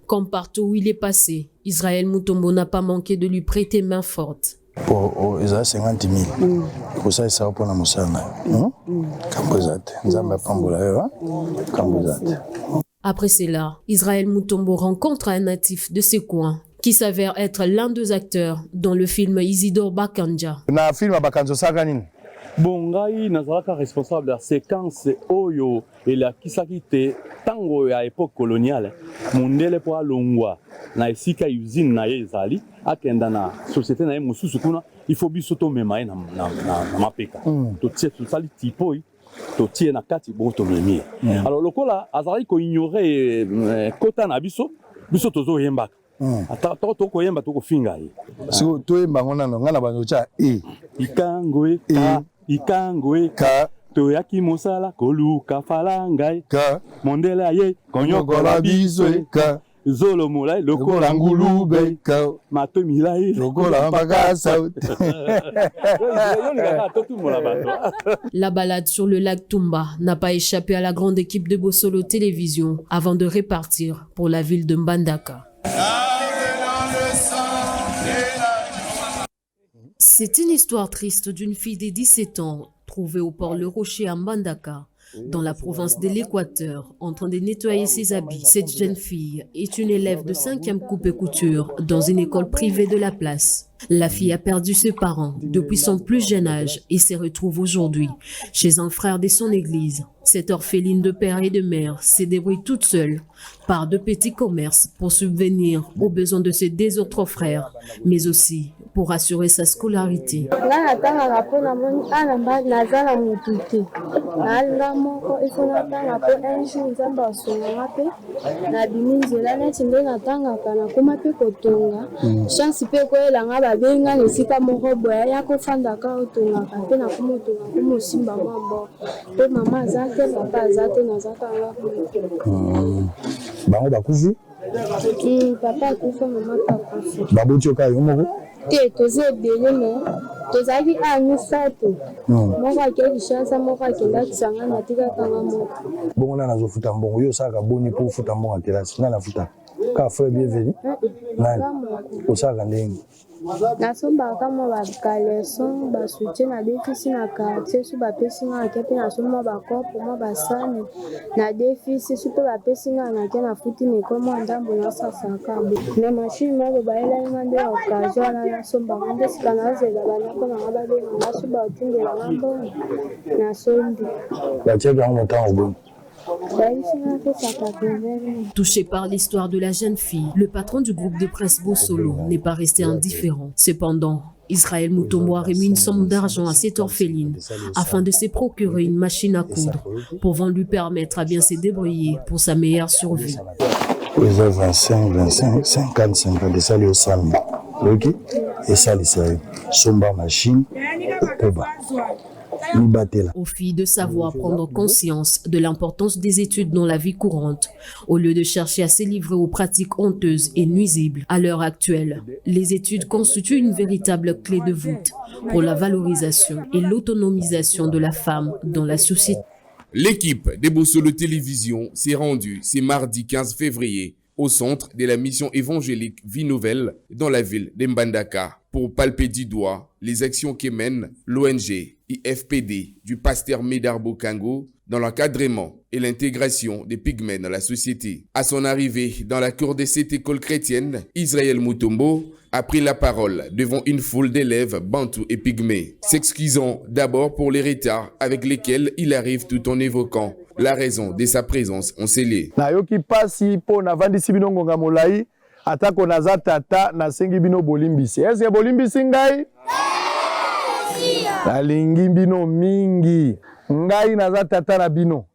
Comme partout où il est passé, Israël Mutombo n'a pas manqué de lui prêter main forte. Pour 50 000. Pour ça, ça va pour la moussana. Après cela, Israël Mutombo rencontre un natif de ce coin qui s'avère être l'un des acteurs dans le film Isidore Bakanja. Dans le film Bakanja, Bon, ngai nazalaka responsable ya séquence oyo elakisaki te tango ya époque coloniale mondele po alongwa na esika usine na ye ezali akenda na société na ye mosusu kuna il faut biso tomema ye na mapeka totie tosali tipoi totie na kati bo tomemi alors lokola azali koignore kota na biso tozoyembaka ata tokoyemba tokofinga ye siko toyemba ngo nano nga na bango tya ikangwe ka toyaki mosala koluka falangai ka mondele aye konyokola bizwe ka zolo molai lokola ngulube ka mato milai lokola mbakasa. La balade sur le lac Tumba n'a pas échappé à la grande équipe de Bossolo Télévision avant de repartir pour la ville de Mbandaka. C'est une histoire triste d'une fille de 17 ans trouvée au port Le Rocher à Mbandaka, dans la province de l'Équateur, en train de nettoyer ses habits. Cette jeune fille est une élève de 5e coupe et couture dans une école privée de la place. La fille a perdu ses parents depuis son plus jeune âge et se retrouve aujourd'hui chez un frère de son église. Cette orpheline de père et de mère se débrouille toute seule par de petits commerces pour subvenir aux besoins de ses deux autres frères, mais aussi pour assurer sa scolarité. Bango bakufi? Papa akufa, mama akufa. Babuti oka yo moko? Te toze ebele me tozali amisato moko akeli chance moko akenda kisanga na tika kanga moko. Bongo na nazofuta mbongo yo saka boni pour futa mbongo a kelasi na nafuta ka frère bienvenu nani osaka ndenge nasomba kama bakaleson basoutien na defisi na quartier su bapesi nga ake mpe nasomba bakopo mwa basani na defisi su mpe bapesi nga nake nafuti meko mwa ndambo nasasaka na mashine moko bayelai nga nde ya occasion wana nasombanga nde sika nazela banako nanga babenganga su baotundelanga mbongo nasombi batiaka yango motango boni. Touché par l'histoire de la jeune fille, le patron du groupe de presse Bossolo n'est pas resté indifférent. Cependant, Israël Mutombo a remis une somme d'argent à cette orpheline afin de se procurer une machine à coudre pouvant lui permettre à bien se débrouiller pour sa meilleure survie. Ils ont 25, 25, 50, 50 de ça, le salm. Ok? Et ça, c'est somba machine, koba. Aux filles de savoir prendre conscience de l'importance des études dans la vie courante, au lieu de chercher à se livrer aux pratiques honteuses et nuisibles. À l'heure actuelle, les études constituent une véritable clé de voûte pour la valorisation et l'autonomisation de la femme dans la société. L'équipe de Bossolo Télévision s'est rendue ce mardi 15 février au centre de la mission évangélique Vie Nouvelle dans la ville de Mbandaka pour palper du doigt les actions que mène l'ONG IFPD du pasteur Médard Bokango dans l'encadrement et l'intégration des pygmées dans la société. À son arrivée dans la cour de cette école chrétienne, Israël Mutombo a pris la parole devant une foule d'élèves bantous et pygmées, s'excusant d'abord pour les retards avec lesquels il arrive tout en évoquant la raison de sa présence en scellé. Nayoki pasi po na vandisi bino ngonga molai atako naza tata na sengi bino bolimbisi. Est-ce bolimbisi ngai? Nalingi bino mingi. Ngai naza tata na bino.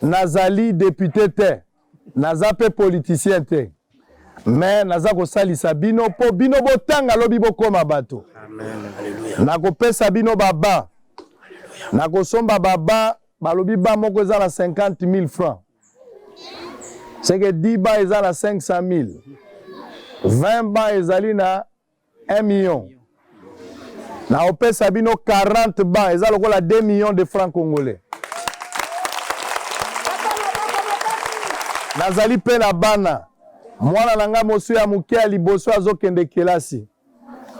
Nazali député te. Naza pe politicien te. Mais naza ko salisa bino po bino botanga lobi bokoma bato. Amen. Alléluia. Nako pesa bino baba. Nako somba baba balobi ba moko eza na 50 000 francs. C'est que 10 ba eza na 500 000. 20 ba ezali na 1 million. Na opesa bino 40 ba eza lokola 2 millions de francs congolais. Nazali pe na bana. Mwana nanga mosu ya muke ya liboso azokende kelasi.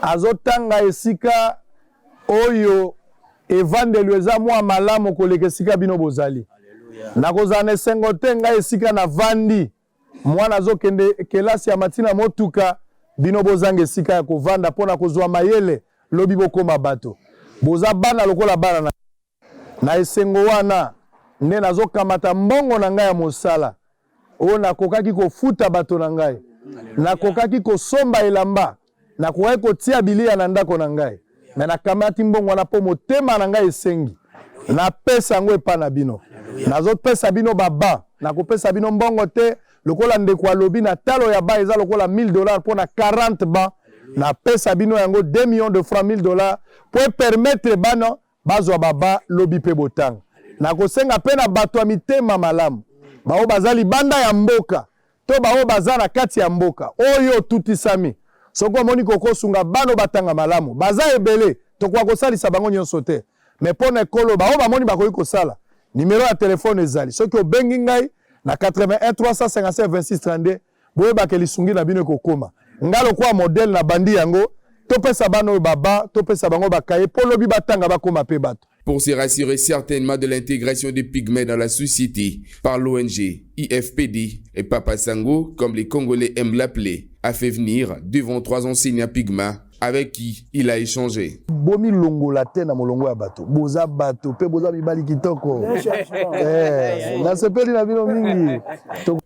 Azotanga esika oyo evandelo eza mwa malamu koleka esika bino bozali. Nakozana esengo te ngai esika na vandi. Mwana azokende kelasi ya matina motuka bino bozanga esika ya kovanda pona kozwa mayele lobi bokoma bato. boza bana lokola bana na esengo wana nde nazokamata mbongo na ngai ya mosala oyo nakokaki kofuta bato na ngai, nakokaki kosomba elamba, nakokaki kotia bilia na ndako na ngai, me nakamati mbongo wana mpo motema na ngai esengi napesa yango epa na bino. Nazopesa bino baba, nakopesa bino mbongo te lokola ndeko alobi na talo ya ba eza lokola $1000 mpo na 40 ba, napesa bino yango 2 millions de francs $1000 pour permettre bana bazwa baba lobi pe botanga. Nakosenga pe na bato ya mitema malamu bao baza libanda ya mboka to bao baza na kati ya mboka oyo tutisami soko moni kokosunga bano batanga malamu baza ebele to kwa kosalisa bango nyonso te me pona ekolo bao bamoni bakoki kosala numéro ya telefone ezali soki obengi ngai na 81 357 26 32 boye bakeli sungi na bino kokoma ngalo kwa modèle na bandi yango to pesa bano baba to pesa bango bakaye polobi batanga bakoma pe bato. Pour se rassurer certainement de l'intégration des pygmées dans la société par l'ONG IFPD et Papa Sango, comme les Congolais aiment l'appeler, a fait venir devant 3 enseignants pygmées avec qui il a échangé. Bomi longola te na molongo ya bato. Boza bato pe boza mibali kitoko. Na sepeli na bino mingi.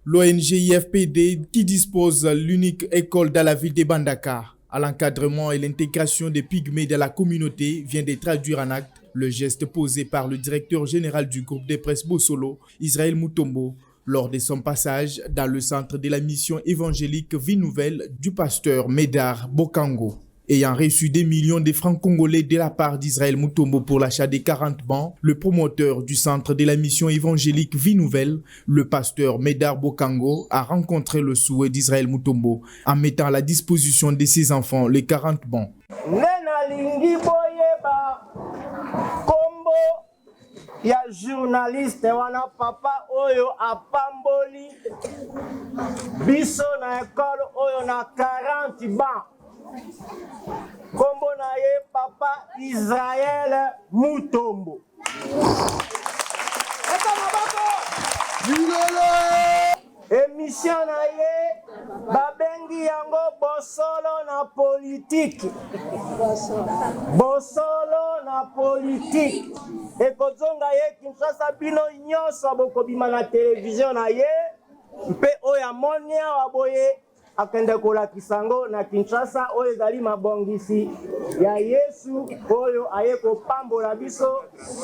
L'ONG IFPD qui dispose l'unique école dans la ville de Bandaka à l'encadrement et l'intégration des pygmées de la communauté vient de traduire en acte le geste posé par le directeur général du groupe de presse Bosolo, Israël Mutombo, lors de son passage dans le centre de la mission évangélique Vie Nouvelle du pasteur Médard Bokango. Ayant reçu des millions de francs congolais de la part d'Israël Mutombo pour l'achat des 40 bancs, le promoteur du centre de la mission évangélique Vie Nouvelle, le pasteur Médard Bokango, a rencontré le souhait d'Israël Mutombo en mettant à la disposition de ses enfants les 40 bancs. Ya journaliste wana papa oyo apamboli biso na école oyo na 40 bancs. Kombo na ye papa Israël Mutombo. Émission na ye babengi yango bosolo na politique. Bosolo na politique. Ekozonga ye Kinshasa bino nyonso bokobima na télévision na ye mpe oyo amoni awa boye akende kolakisa yango na Kinshasa oyo ezali mabongisi ya Yesu oyo aye kopambola biso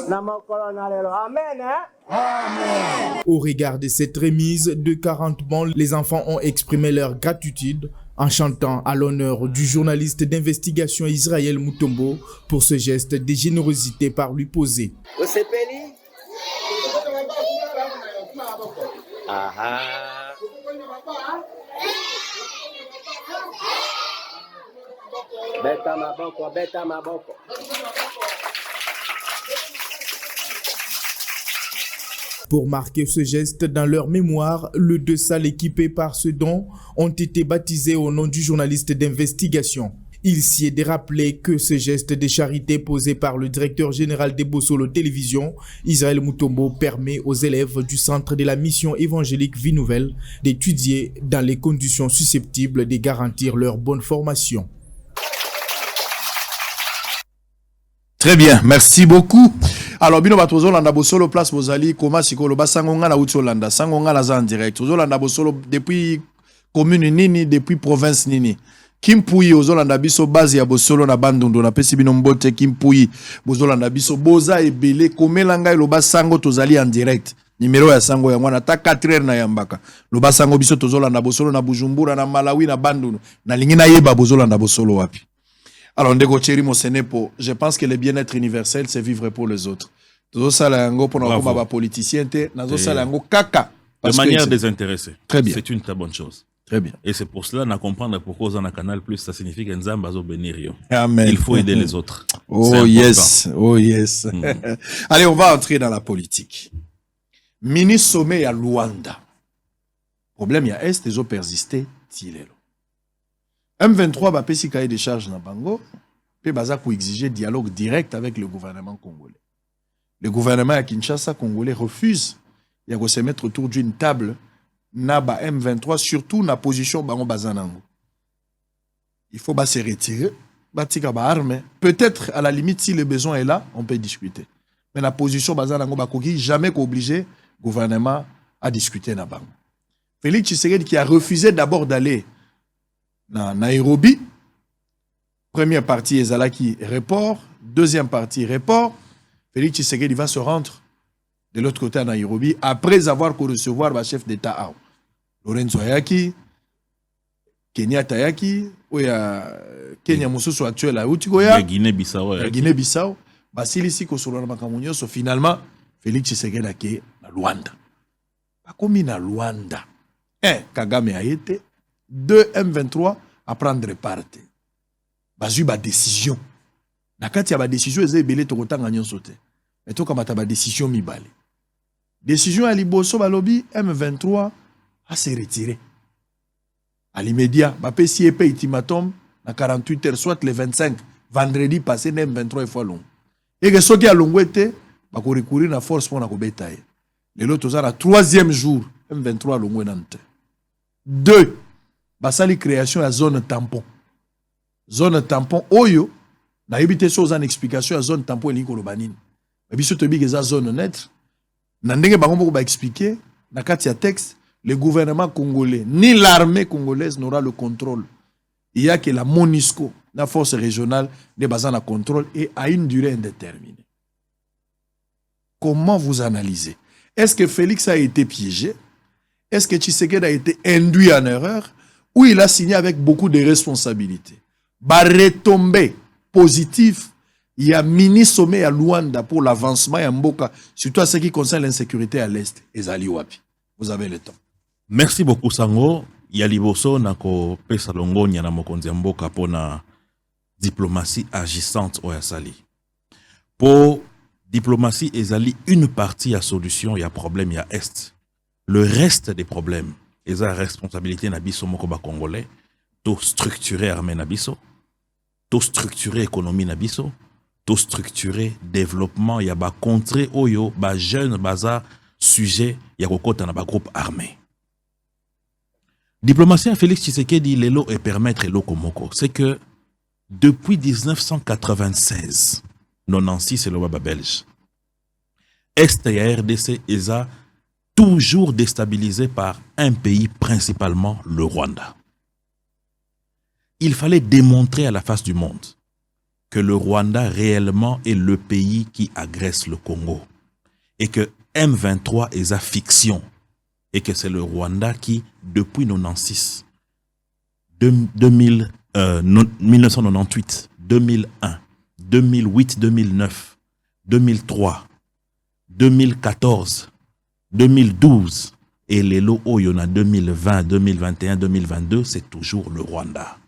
na mokolo na lelo. Amen, hein? Amen. Au regard de cette remise de 40 bancs, les enfants ont exprimé leur gratitude en chantant à l'honneur du journaliste d'investigation Israël Mutombo pour ce geste de générosité par lui posé. Beta maboko, beta maboko. Pour marquer ce geste dans leur mémoire, les 2 salles équipées par ce don ont été baptisées au nom du journaliste d'investigation. Il s'y est de rappeler que ce geste de charité posé par le directeur général de Bosolo Télévision, Israël Mutombo, permet aux élèves du centre de la mission évangélique Vie Nouvelle d'étudier dans les conditions susceptibles de garantir leur bonne formation. Très bien, merci beaucoup. Alors, bino batozo landa bosolo place bozali koma sikolo basango nga na uti landa sango nga na za en direct. Ozo landa bosolo depuis commune nini, depuis province nini. Kimpuyi ozo landa biso base ya bosolo na Bandundu na pesi bino mbote Kimpuyi bozo landa biso boza ebele komela ngai lo basango tozali en direct. Numéro ya sango ya mwana ta 4h na yambaka. Lo basango biso tozo landa bosolo na Bujumbura na Malawi na Bandundu. Na lingi na yeba bozo landa bosolo wapi. Alors, Ndeko Thierry Mosenepo, je pense que le bien-être universel, c'est vivre pour les autres. Tozo sala yango pour nos politiciens, nazo sala yango kaka. De manière désintéressée. Très bien. C'est une très bonne chose. Très bien. Et c'est pour cela, on comprendre pourquoi on a Canal Plus, ça signifie que Nzamba zo bénir. Amen. Il faut aider les autres. Oh yes, oh yes. Allez, on va entrer dans la politique. Mini sommet à Luanda. Problème, il y a Est, ils ont persisté, Tilelo. M23 va pesi cahier de charges na bango, pe baza ko exiger dialogue direct avec le gouvernement congolais. Le gouvernement à Kinshasa congolais refuse ya ko se mettre autour d'une table na ba M23 surtout na position bango bazanango. Il faut ba se retirer batika ba arme. Peut-être à la limite si le besoin est là, on peut discuter. Mais la position bazanango bakoki jamais qu'obligé gouvernement à discuter na bango. Félix Tshisekedi qui a refusé d'abord d'aller à Nairobi. Première partie ezalaki report, deuxième partie report. Félix Tshisekedi va se rendre de l'autre côté à Nairobi après avoir recevoir le chef d'État Lorenzo Ayaki, Kenya Tayaki, ou Kenya Mususu actuel à Outikoya, Guinée-Bissau, Basilisi Kosolona Makamunyoso, finalement, Félix Tshisekedi a été à Luanda. Pas comme à Luanda. Kagame a été, 2 M23 à prendre part. Bazu ba décision. Nakati ya ba décision eza ebele tokotanga nyonso te. Mais to kamata ba décision mibale. Décision à liboso balobi M23 a se retirer. À l'immédiat, ba pesi epé ultimatum na 48 heures soit le 25 vendredi passé M23 fois long. Et que soki a longwete ba ko recourir na force pour na ko betaye. Le lot toza na 3e jour M23 longwe nante. 2 basali création à zone tampon. Zone tampon oyo na yebite so za explication à zone tampon elingi koloba nini. Biso to bige za zone neutre. Na ndenge bango moko ba expliquer na kati ya texte, le gouvernement congolais ni l'armée congolaise n'aura le contrôle. Il y a que la MONUSCO, la force régionale de bazan à contrôle et à une durée indéterminée. Comment vous analysez? Est-ce que Félix a été piégé? Est-ce que Tshisekedi a été induit en erreur? Ou il a signé avec beaucoup de responsabilités? Ba retombée positive, il y a mini sommet à Luanda pour l'avancement et à Mboka, surtout à ce qui concerne l'insécurité à l'Est. Ezali wapi. Vous avez le temps. Merci beaucoup, Sango. Yaliboso nako pesa longonya na mokonzi Mboka pona diplomatie agissante au Yasali. Pour diplomatie ezali une partie à solution, il y a problème, il y a Est. Le reste des problèmes, et la responsabilité na biso moko ba congolais, to structurer armée na biso, to structurer économie na biso, to structurer développement, ya ba contrer oyo ba jeune baza sujet ya kokota na ba groupe armé. Diplomatie à Félix Tshisekedi lelo et permettre eloko moko, c'est que depuis 1996, 96 c'est le waba belge. Est et RDC eza toujours déstabilisé par un pays, principalement le Rwanda. Il fallait démontrer à la face du monde que le Rwanda réellement est le pays qui agresse le Congo et que M23 est sa fiction et que c'est le Rwanda qui, depuis 1996, 1998, 2001, 2008, 2009, 2003, 2014, 2012 et les lots Oyona 2020, 2021, 2022, c'est toujours le Rwanda.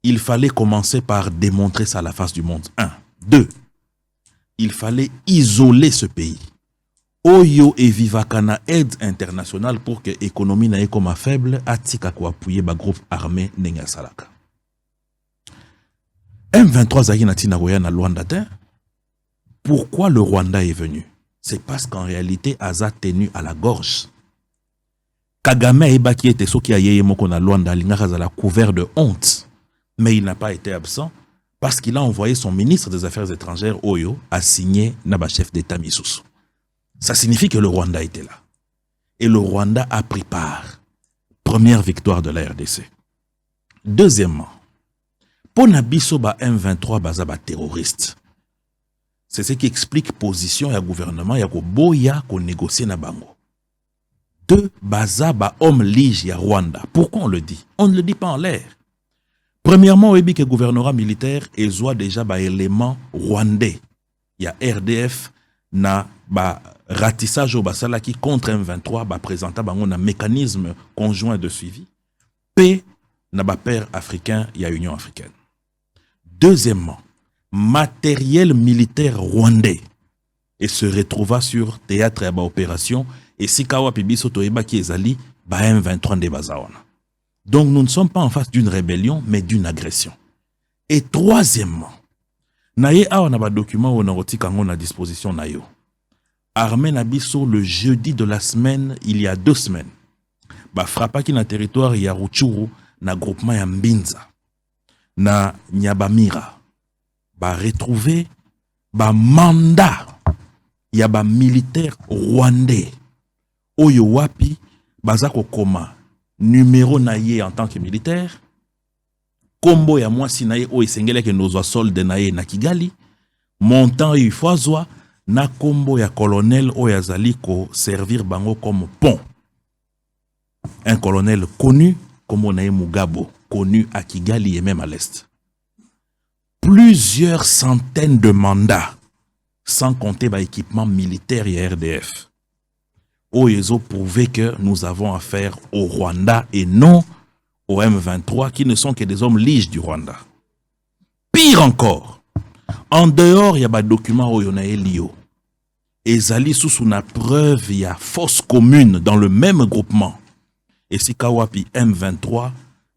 Il fallait commencer par démontrer ça à la face du monde. 1. 2. Il fallait isoler ce pays. Oyo et Vivakana aide internationale pour que l'économie n'aille comme faible, atika ko appuyer ba groupe armé Nenga Salaka. M23 Zagina Nagoya na Luanda. Pourquoi le Rwanda est venu? C'est parce qu'en réalité, Aza tenu à la gorge. Kagame Ebaki était ce qui a yé moko na Luanda, l'ingazala couvert de honte. Mais il n'a pas été absent parce qu'il a envoyé son ministre des Affaires étrangères, Oyo, à signer Naba chef d'État Misusu. Ça signifie que le Rwanda était là. Et le Rwanda a pris part. Première victoire de la RDC. Deuxièmement, pour Nabiso ba M23 bazaba terroriste. C'est ce qui explique position et gouvernement ya ko boya ko négocier na bango. 2. Bazaba homme lige ya Rwanda. Pourquoi on le dit? On ne le dit pas en l'air. Premièrement, on dit que le gouvernement militaire est déjà ba élément rwandais. Il y a RDF na ba ratissage au basalaki contre M23 ba présenta bango na mécanisme conjoint de suivi. P na ba père africain, il y a Union africaine. Deuxièmement, matériel militaire rwandais et se retrouva sur théâtre et ba opération et sikawa pibiso toeba ki ezali ba M23 de bazaona. Donc nous ne sommes pas en face d'une rébellion mais d'une agression. Et troisièmement, naye awa na ba document on a rotika ngo na disposition na yo. Armée Nabiso le jeudi de la semaine, il y a 2 semaines. Ba frappaki na territoire ya Rutshuru na groupement ya Mbinza. na Nyabamira ba retrouver ba mandat ya ba militaire rwandais oyo wapi bazako koma numéro na ye en tant que militaire kombo ya mwasi na ye oyo esengeleke nozwa solde na ye na Kigali montant ifwazwa na kombo ya colonel oyo azali ko servir bango comme pont. Un colonel connu comme on a Mugabo, connu à Kigali et même à l'Est. Plusieurs centaines de mandats, sans compter l'équipement militaire et RDF. Oyezo prouvait que nous avons affaire au Rwanda et non au M23 qui ne sont que des hommes liges du Rwanda. Pire encore, en dehors, il y a des documents Oyonae Lio. Et Zali sous une preuve, il y a fausse commune dans le même groupement. Et si Kawapi M23,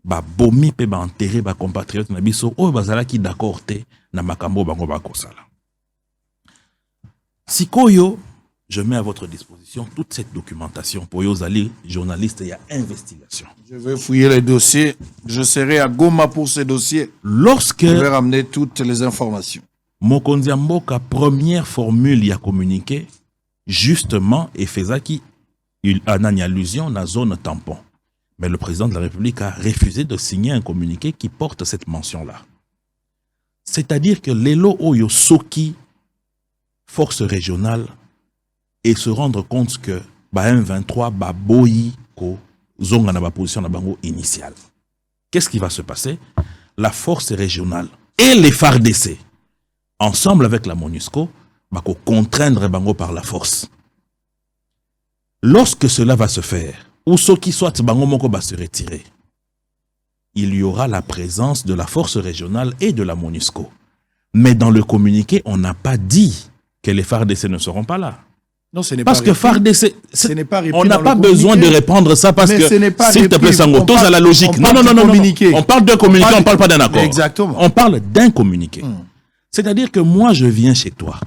ba bomi pe ba enterré ba compatriote na biso o bazala ki d'accord te na makambo bango ba kosala. Sikoyo, je mets à votre disposition toute cette documentation pour Yozali, journaliste et à investigation. Je vais fouiller les dossiers. Je serai à Goma pour ces dossiers. Lorsque je vais ramener toutes les informations. Mokonzi Mboka première formule y a communiqué justement et faisait qui il a une allusion à la zone tampon. Mais le président de la République a refusé de signer un communiqué qui porte cette mention-là. C'est-à-dire que l'élo oyo soki force régionale et se rendre compte que ba M23 ba boyi ko zonga na ba position na bango initiale. Qu'est-ce qui va se passer? La force régionale et les FARDC ensemble avec la MONUSCO va contraindre bango par la force. Lorsque cela va se faire, ou ceux qui soit bango moko va se retirer, il y aura la présence de la force régionale et de la MONUSCO. Mais dans le communiqué, on n'a pas dit que les FARDC ne seront pas là. Non, ce n'est parce pas que FARDC, on n'a pas communiqué. besoin de répondre ça parce mais que, s'il te plaît, Sango, tous à la logique. Non. On parle d'un communiqué, on ne parle pas d'un accord. Exactement. On parle d'un communiqué. C'est-à-dire que moi, je viens chez toi.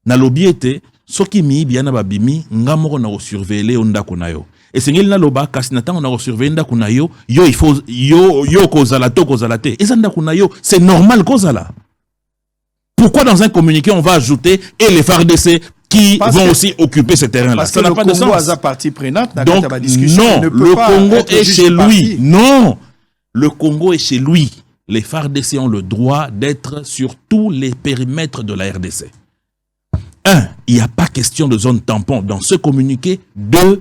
Na lobi était, soki mi biana babimi, ngamoro na surveiller ondako na yo. Et c'est ngel na loba kasinata on a surveiller ondako na yo, il faut yo kozala to kozala te. Et ondako na yo, c'est normal kozala. Pourquoi dans un communiqué on va ajouter et les FARDC qui vont aussi occuper ce terrain-là? Parce que le Congo a sa partie prenante. Donc non, le Congo est chez lui. Non, le Congo est chez lui. Les FARDC ont le droit d'être sur tous les périmètres de la RDC. 1. Il n'y a pas question de zone tampon dans ce communiqué. 2.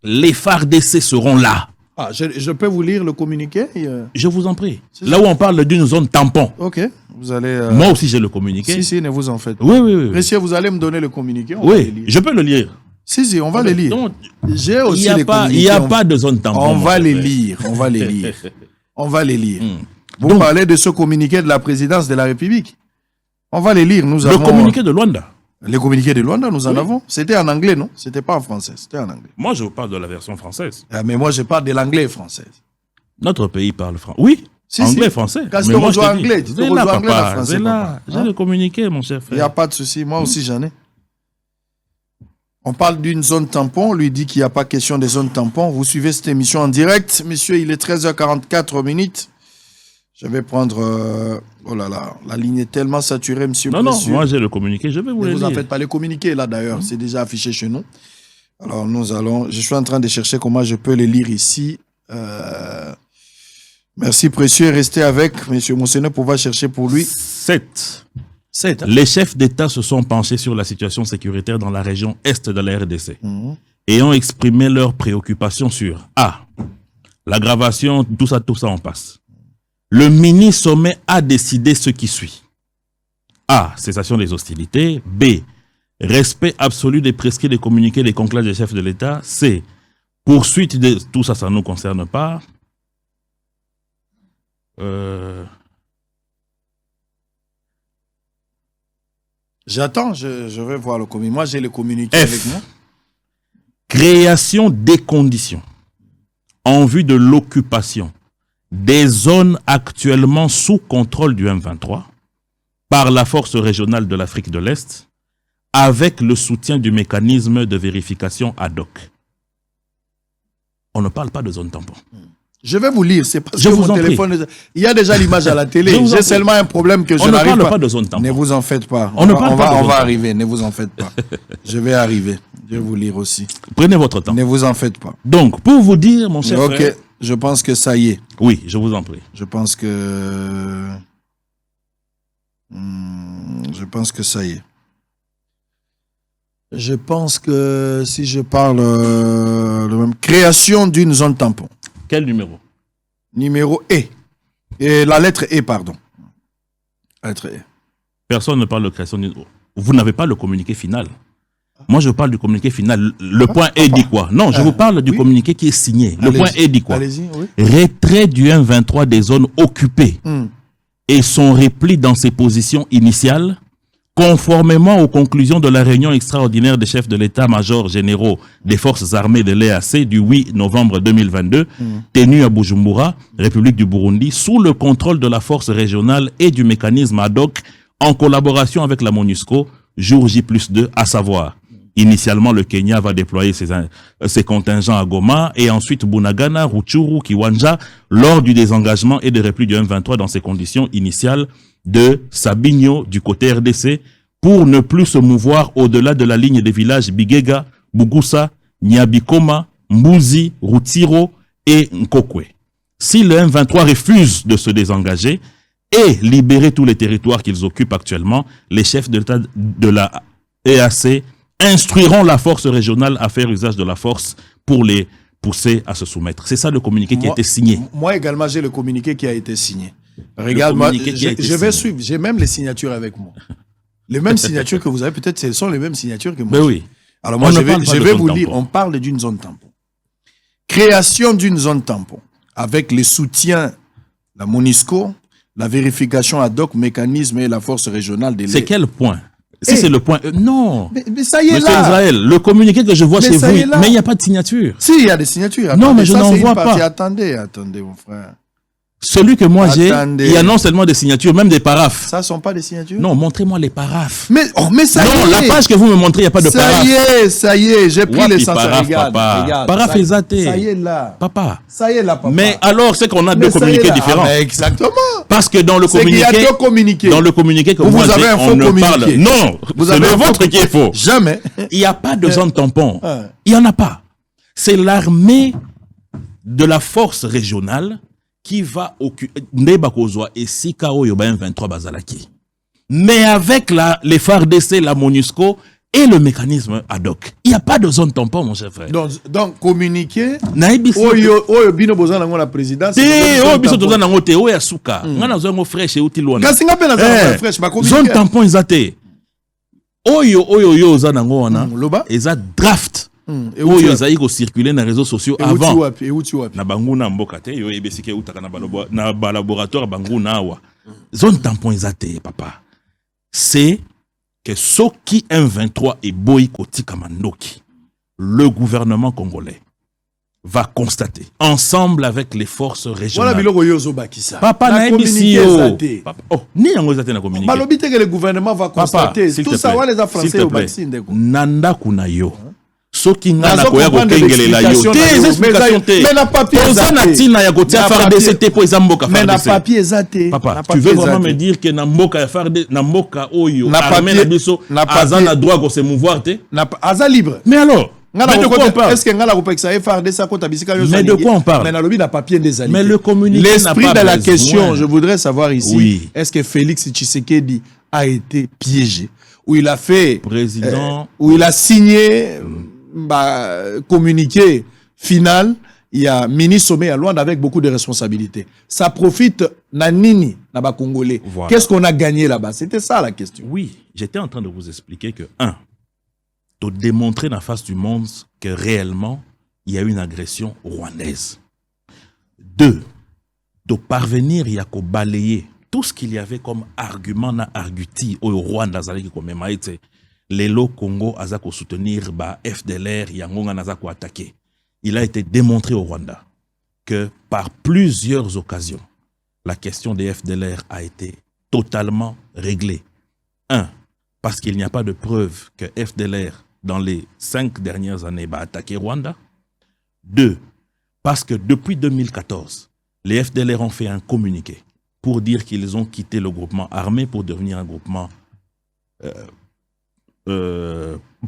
Les FARDC seront là. Ah, je peux vous lire le communiqué? Je vous en prie. Là où on parle d'une zone tampon. Ok. Vous allez. Moi aussi j'ai le communiqué. Si, ne vous en faites pas. Oui. Monsieur, vous allez me donner le communiqué. Oui, je peux le lire. Si, on va le lire. J'ai aussi les communiqués. Il n'y a pas de zone tampon. On va les lire. On va les lire. Vous parlez de ce communiqué de la présidence de la République. On va les lire. Le communiqué de Luanda. Le communiqué de Luanda, nous en avons. C'était en anglais, non? C'était pas en français, c'était en anglais. Moi, je vous parle de la version française. Mais moi, je parle de l'anglais et français. Notre pays parle français. Oui, anglais et français. Quand tu rejoins anglais, tu rejoins anglais et français. J'ai le communiqué, mon chef. Il n'y a pas de souci. Moi aussi, j'en ai. On parle d'une zone tampon. On lui dit qu'il n'y a pas question de zone tampon. Vous suivez cette émission en direct. Messieurs, il est 13h44 minutes. Je vais prendre... oh là là, la ligne est tellement saturée, monsieur. Non, moi j'ai le communiqué, je vais vous le lire. Ne vous en faites pas, le communiqué là d'ailleurs, c'est déjà affiché chez nous. Alors nous allons... Je suis en train de chercher comment je peux les lire ici. Merci précieux, restez avec monsieur Monseigneur pour pouvoir chercher pour lui. 7. Les chefs d'État se sont penchés sur la situation sécuritaire dans la région est de la RDC et ont exprimé leurs préoccupations sur A. L'aggravation, tout ça, on passe. Le mini-sommet a décidé ce qui suit. A. Cessation des hostilités. B. Respect absolu des prescrits, des communiqués, des conclaves des chefs de l'État. C. Poursuite de... Tout ça, ça ne nous concerne pas. J'attends, je vais voir le communiqué. Moi, j'ai le communiqué avec moi. Création des conditions en vue de l'occupation des zones actuellement sous contrôle du M23 par la force régionale de l'Afrique de l'Est avec le soutien du mécanisme de vérification ad hoc. On ne parle pas de zone tampon. Je vais vous lire, c'est parce Je que vous mon en téléphone... Il y a déjà l'image à la télé. Je vous en J'ai prie. seulement un problème que je On ne n'arrive parle pas. pas de zone tampon. Ne vous en faites pas. On ne parle pas de on zone va tampon. arriver, ne vous en faites pas. Je vais arriver. Je vais vous lire aussi. Prenez votre temps. Ne vous en faites pas. Donc, pour vous dire, mon cher Ok, frère... je pense que ça y est. Oui, je vous en prie. Je pense que... Je pense que ça y est. Je pense que si je parle le même... Création d'une zone tampon. Quel numéro? Numéro E. Et la lettre E, pardon. La lettre E. Personne ne parle de création d'une... Vous n'avez pas le communiqué final. Moi, je parle du communiqué final. Le point E dit quoi? Non, je vous parle du communiqué qui est signé. Le point E dit quoi? Allez-y, oui. Retrait du 1-23 des zones occupées et son repli dans ses positions initiales, conformément aux conclusions de la réunion extraordinaire des chefs de l'état-major généraux des forces armées de l'EAC du 8 novembre 2022, tenue à Bujumbura, République du Burundi, sous le contrôle de la force régionale et du mécanisme ad hoc, en collaboration avec la MONUSCO, jour J+2, à savoir, initialement le Kenya va déployer ses contingents à Goma et ensuite Bunagana, Rutshuru, Kiwanja, lors du désengagement et de repli du M23 dans ses conditions initiales de Sabinyo du côté RDC pour ne plus se mouvoir au-delà de la ligne des villages Bigega, Bugusa, Nyabikoma, Mbuzi, Rutiro et Nkokwe. Si le M23 refuse de se désengager et libérer tous les territoires qu'ils occupent actuellement, les chefs de l'État de la EAC instruiront la force régionale à faire usage de la force pour les pousser à se soumettre. C'est ça le communiqué qui a été signé. Moi également, j'ai le communiqué qui a été signé. Regarde-moi, je vais suivre. J'ai même les signatures avec moi. Les mêmes signatures que vous avez, peut-être ce sont les mêmes signatures que moi. Ben oui. Alors moi, je vais vous lire. On parle d'une zone tampon. Création d'une zone tampon avec le soutien de la MONUSCO, la vérification ad hoc, mécanisme et la force régionale des... C'est quel point? Si c'est le point... non. Mais ça y est. Monsieur là. Israël, le communiqué que je vois chez vous, mais il n'y a pas de signature. Si, il y a des signatures. Non, Attendez, mais je ça, n'en c'est une vois partie. pas. Attendez, mon frère. Celui que moi j'ai, Attendez. il y a non seulement des signatures, même des paraphes. Ça ne sont pas des signatures? Non, montrez-moi les paraphes. Mais ça y est. Non, la page que vous me montrez, il n'y a pas de paraphes. Ça y est, j'ai pris l'essentiel. Regarde, Paraphe exaté. Ça y est là. Papa. Ça y est là, papa. Mais alors, c'est qu'on a deux communiqués différents. Ah, exactement. Parce que dans le C'est qu'il y a communiqué, deux communiqués. dans le communiqué que vous moi avez j'ai, un faux on ne communiqué. parle. Non, vous c'est avez le un vôtre faux... qui est faux. Jamais. Il n'y a pas de zone tampon. Il n'y en a pas. C'est l'armée de la force régionale qui va occuper Ndebakozwa et Sikao Yoba 23 Bazalaki. Mais avec les FARDC, la MONUSCO et le mécanisme ad hoc. Il n'y a pas de zone tampon, mon cher frère. Donc communiquer. Oyo bino boza nango la présidence. Oyo biso toza nango te oyo asuka. Nga na zongo fresh euti lwana. Kasi nga pe na zongo fresh ba communiquer. Zone tampon ezate. Oyo oza nango wana. Eza draft. Oyo ezali ko circuler na réseaux sociaux avant. Na banguna mboka te yo ebesike utaka na ba laboratoire banguna awa. Zone tampon ezate papa. C'est que Soki M23 et Boy Koti Kamandoki, le gouvernement congolais, va constater, ensemble avec les forces régionales. Papa na communiqué. Oh, ni yango zate na communiqué. Balobi te que le gouvernement va constater. Tout ça, les Français au vaccin. Nanda kunayo. Soki nga na koya ko kengelela yo. Mais na papier ezate. Na ya kotia FARDC te po ezamboka FARDC. Mais na papier ezate. Papa, tu veux vraiment me dire que na mboka ya FARDC, na mboka oyo, armée na biso, aza na droit ko se mouvoir te? Aza libre. Mais alors, mais de quoi on parle? Est-ce que ngala kopeksa FARDC a kota bisika yo? Mais de quoi on parle? Mais na lobi na papier des alliés. Mais le communiqué n'a pas l'esprit de la besoin. question, je voudrais savoir ici, oui. Est-ce que Félix Tshisekedi a été piégé? Où il a fait président, où il a signé communiqué final, il y a mini sommet à Luanda avec beaucoup de responsabilités. Ça profite na nini na ba Congolais. Voilà. Qu'est-ce qu'on a gagné là-bas? C'était ça la question. Oui, j'étais en train de vous expliquer que de démontrer dans la face du monde que réellement il y a une agression rwandaise. 2, de parvenir à balayer tout ce qu'il y avait comme argument na arguti au Rwanda zalaki comme maïté. Les lots Congo azako soutenir ba FDLR yangonga nazako attaquer. Il a été démontré au Rwanda que par plusieurs occasions, la question des FDLR a été totalement réglée. 1, parce qu'il n'y a pas de preuve que FDLR, dans les 5 dernières années, va attaquer Rwanda. 2, Parce que depuis 2014, les FDLR ont fait un communiqué pour dire qu'ils ont quitté le groupement armé pour devenir un groupement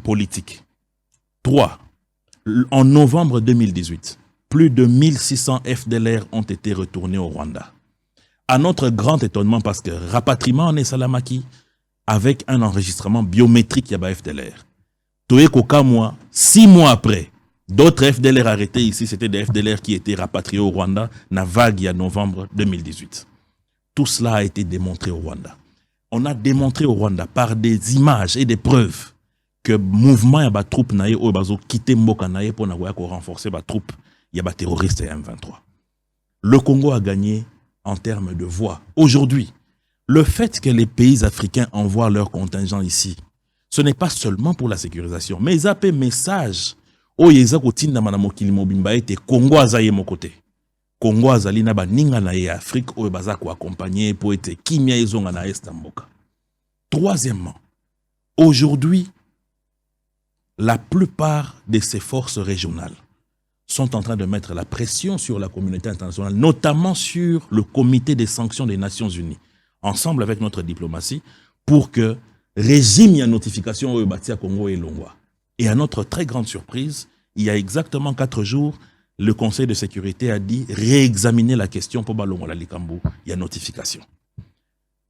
politique. 3. En novembre 2018, plus de 1600 FDLR ont été retournés au Rwanda. À notre grand étonnement, parce que rapatriement en Salamaki, avec un enregistrement biométrique, il y a FDLR. Toé Kokamwa, 6 mois après, d'autres FDLR arrêtés ici, c'était des FDLR qui étaient rapatriés au Rwanda, na vague en novembre 2018. Tout cela a été démontré au Rwanda. On a démontré au Rwanda par des images et des preuves que le mouvement y a troupes naïe ou bazo quitté Mboka naïe pour renforcer les troupes, il y a terroristes et M23. Le Congo a gagné en termes de voix. Aujourd'hui, le fait que les pays africains envoient leurs contingents ici, ce n'est pas seulement pour la sécurisation, mais ils appellent message au Yezakotinda Manamokili Mobimba et Congo azaye mon côté. Congo azali na ba ninga na ye Afrique ou baza ko accompagner pour être kimia ezonga na est mboka. Troisièmement, aujourd'hui, la plupart de ces forces régionales sont en train de mettre la pression sur la communauté internationale, notamment sur le comité des sanctions des Nations Unies, ensemble avec notre diplomatie, pour que régime y a notification au Batia Congo et Longwa. Et à notre très grande surprise, il y a exactement 4 jours, le Conseil de sécurité a dit réexaminer la question pour Balongo la Likambo. Il y a notification.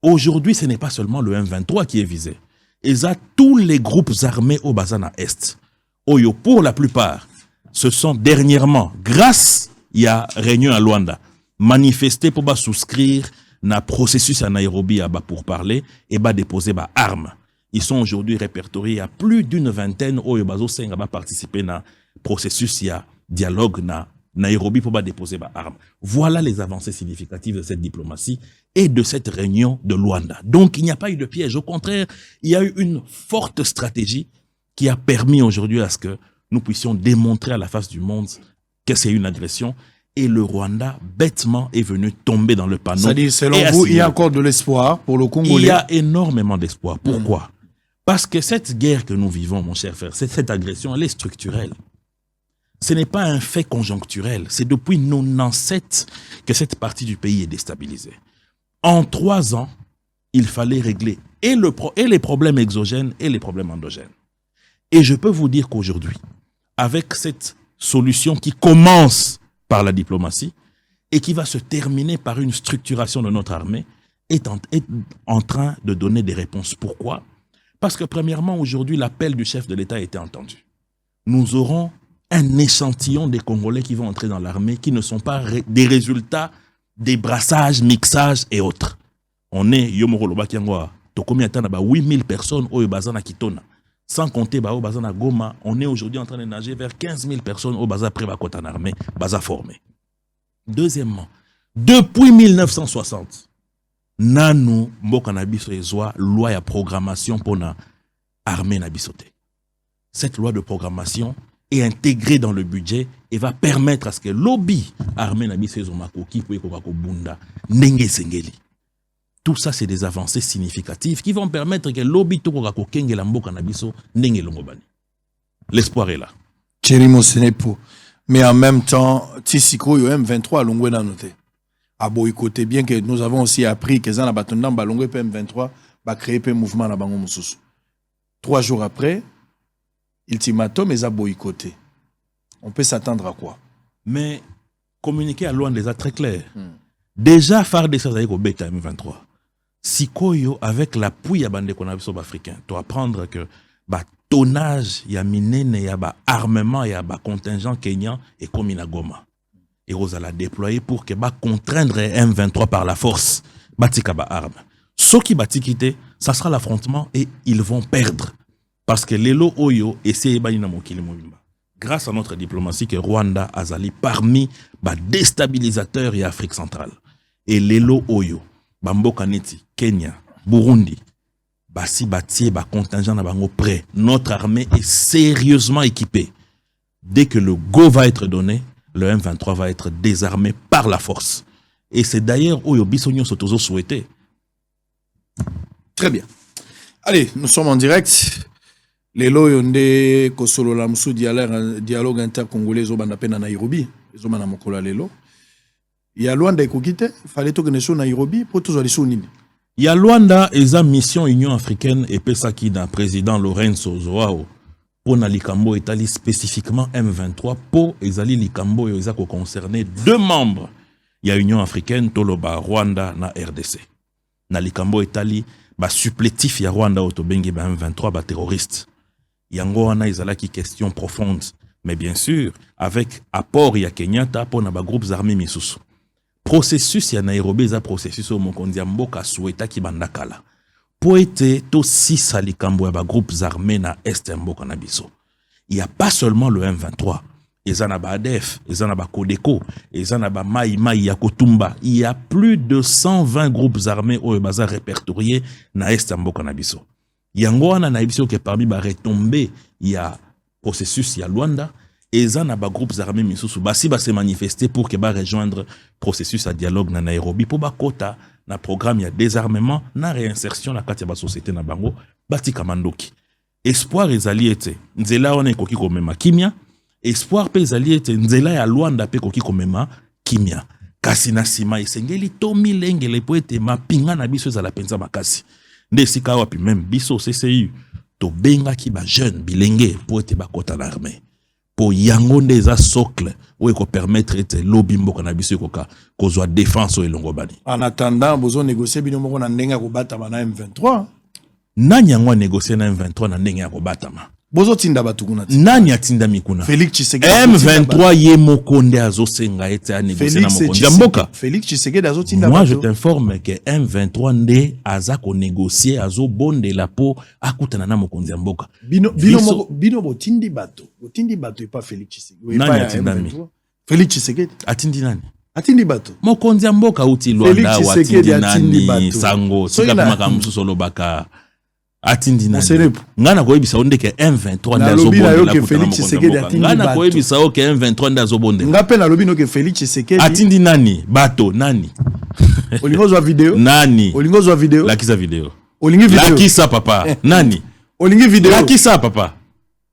Aujourd'hui, ce n'est pas seulement le M23 qui est visé. Et ça, tous les groupes armés au Bazana Est, Oyo, pour la plupart, se sont dernièrement, grâce à réunion à Luanda, manifestés pour souscrire na processus à Nairobi pour parler et déposer des armes. Ils sont aujourd'hui répertoriés à plus d'une vingtaine Oyo Bazo Senga participer na processus à dialogue na Nairobi pour déposer des armes. Voilà les avancées significatives de cette diplomatie et de cette réunion de Luanda. Donc il n'y a pas eu de piège. Au contraire, il y a eu une forte stratégie qui a permis aujourd'hui à ce que nous puissions démontrer à la face du monde que c'est une agression. Et le Rwanda, bêtement, est venu tomber dans le panneau. C'est-à-dire, selon vous, il y a encore de l'espoir pour le Congolais? Il y a énormément d'espoir. Pourquoi? Parce que cette guerre que nous vivons, mon cher frère, cette agression, elle est structurelle. Ce n'est pas un fait conjoncturel. C'est depuis 1997 que cette partie du pays est déstabilisée. En 3 ans, il fallait régler et les problèmes exogènes et les problèmes endogènes. Et je peux vous dire qu'aujourd'hui, avec cette solution qui commence par la diplomatie et qui va se terminer par une structuration de notre armée, est en train de donner des réponses. Pourquoi? Parce que premièrement, aujourd'hui, l'appel du chef de l'État a été entendu. Nous aurons un échantillon des Congolais qui vont entrer dans l'armée, qui ne sont pas des résultats des brassages, mixages et autres. On est, Yomoro Lobakiangwa, Tokomi Atana, 8000 personnes au Bazana Kitona. Sans compter au Bazana Goma, on est aujourd'hui en train de nager vers 15 000 personnes au Baza Prévakot en armée, Baza formé. Deuxièmement, depuis 1960, Nanu Mbokanabiso Ezoa, loi de programmation pour l'armée Nabisote. Cette loi de programmation est intégrée dans le budget et va permettre à ce que lobby armée Nabiso Ezomakoki pour Ekokako Bunda, Nenge Sengeli. Tout ça, c'est des avancées significatives qui vont permettre que lobby Tokokako Kenge Lamboka Nabiso, Nenge Longobani. L'espoir est là. Chérimo Senepo. Mais en même temps, Tissiko yo M23 Longwe na noté. A boycotté, bien que nous avons aussi appris que Zana Batondan Balongwe PM23 va créer un mouvement na Bango Moussousou. 3 jours après, ultimatum est à boycotter. On peut s'attendre à quoi? Mais communiquer à Luanda déjà très clair. Déjà, FARDC avec Beta M23. Sikoyo, avec l'appui à Bande Konabiso africain, tu vas apprendre que tonnage, il y a minene, il y a armement, il y a contingent kenyan et comme il Goma. Et on l'a déployer pour que contraindre M23 par la force, batika arme. Ce qui va quitter, ça sera l'affrontement et ils vont perdre. Parce que Lelo Oyo essaie de mokili mobimba. Grâce à notre diplomatie que Rwanda azali parmi les déstabilisateurs et Afrique centrale. Et Lelo Oyo, Bamboka Neti, Kenya, Burundi, basi batie ba contingent na bango prêt. Notre armée est sérieusement équipée. Dès que le go va être donné, le M23 va être désarmé par la force. Et c'est d'ailleurs Oyo Bisogno Sotozo souhaité. Très bien. Allez, nous sommes en direct. Les loyonde Kosolo Lamsou dialogue intercongolais au Bandapena Nairobi. ezoma na mokolo lelo. Ya Luanda ekokite, fallait to que Nairobi pour tous les nini. Ya Luanda eza mission Union africaine et pesaki na président Lorenzo Zoao pour na likambo etali spécifiquement M23 pour ezali likambo yo eza ko concerner 2 membres ya Union africaine toloba Rwanda na RDC. Na likambo etali ba supplétif ya Rwanda otobengi ba M23 ba terroriste. Yango wana ezalaki question profonde, mais bien sûr avec apport ya Kenyatta pour na ba groupes armés misusu. Processus ya Nairobi eza processus au mokonzi ya mboka souhaita ki bandakala. Po ete to 6 likambo ya ba groupes armés na est ya mboka na biso. Il y a pas seulement le M23, eza na ba ADF, eza na ba Codeco, eza na ba Mai ya Kotumba. Il y a plus de 120 groupes armés oyo baza répertoriés na est ya mboka na biso. Yango wana na biso ke parmi ba retombées ya processus ya Luanda, eza na ba groupes armés misusu basi ba se manifester pour que ba rejoindre processus à dialogue na Nairobi pour ba kota na programme ya désarmement na réinsertion na kati ya ba société na bango bati kamandoki. Espoir ezali ete nzela wana ekoki komema kimia, espoir pe ezali ete nzela ya Luanda pe ekoki komema kimia. Kasi na sima esengeli to milengele po ete mapinga na biso ezala penza makasi. Nde sika wapi même biso CCU to benga ki ba jeune bilenge po ete ba kota na armée. Po yango nde eza socle ou eko permettre ete lobby mboka na biso ekoka kozwa défense o elongo bani. En attendant bozo négocier bino moko na ndenge ko batama na M23. Nani yango négocier na M23 na ndenge ko batama? Bozo tinda batukuna. Nani atinda mikuna? Félix Tshisekedi. M23 ye mokonde azosenga ete a négocier na mokonde ya mboka. Félix Tshisekedi azo tinda. Moi je t'informe que M23 nde aza ko négocier azo bonde la po akutana na mokonde ya mboka. Bino botindi bato. Botindi bato et pas Félix Tshisekedi. Nani atinda mi? Félix Tshisekedi. Atindi nani? Atindi bato. Mokonde ya mboka uti Luanda watindi nani sango. Sika pima kamusu solo baka. Atindi nani? Ngana koyebisa onde ke M23 nda zobonde la kutana mokonde. Ngana koyebisa o ke M23 nda zobonde. Ngape na lobi no ke Félix Tshisekedi. Atindi nani? Bato nani? Olingo zwa video? Nani? Olingo zwa video? Lakisa video. Olingi video? Lakisa papa. Nani? Olingi video? Lakisa papa.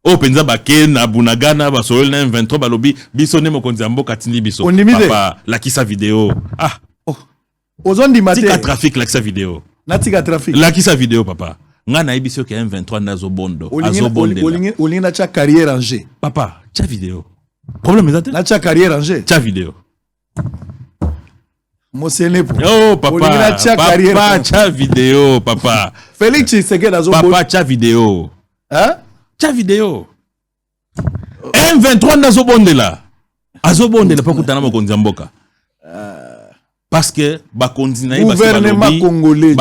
O penza bake na bunagana ba soel na M23 balobi biso ne mokonzi ya mboka atindi biso. Papa lakisa video. Ah. Ozondi mate. Tika trafic lakisa video. Natika trafic. Lakisa video papa. Nga na ebiso ke M23 ndazo bondo. Olingi na cha carrière en jeu. Papa, cha video. Problème ezate? Na cha carrière en jeu. Cha video. Mosene po. Oh papa. Papa, cha video papa. Félix Tshisekedi ndazo bondo. Papa, cha video. Hein? Cha video. M23 ndazo bondela. Azo bondela pa kutana mokonzi ya mboka. Parce que gouvernement congolais,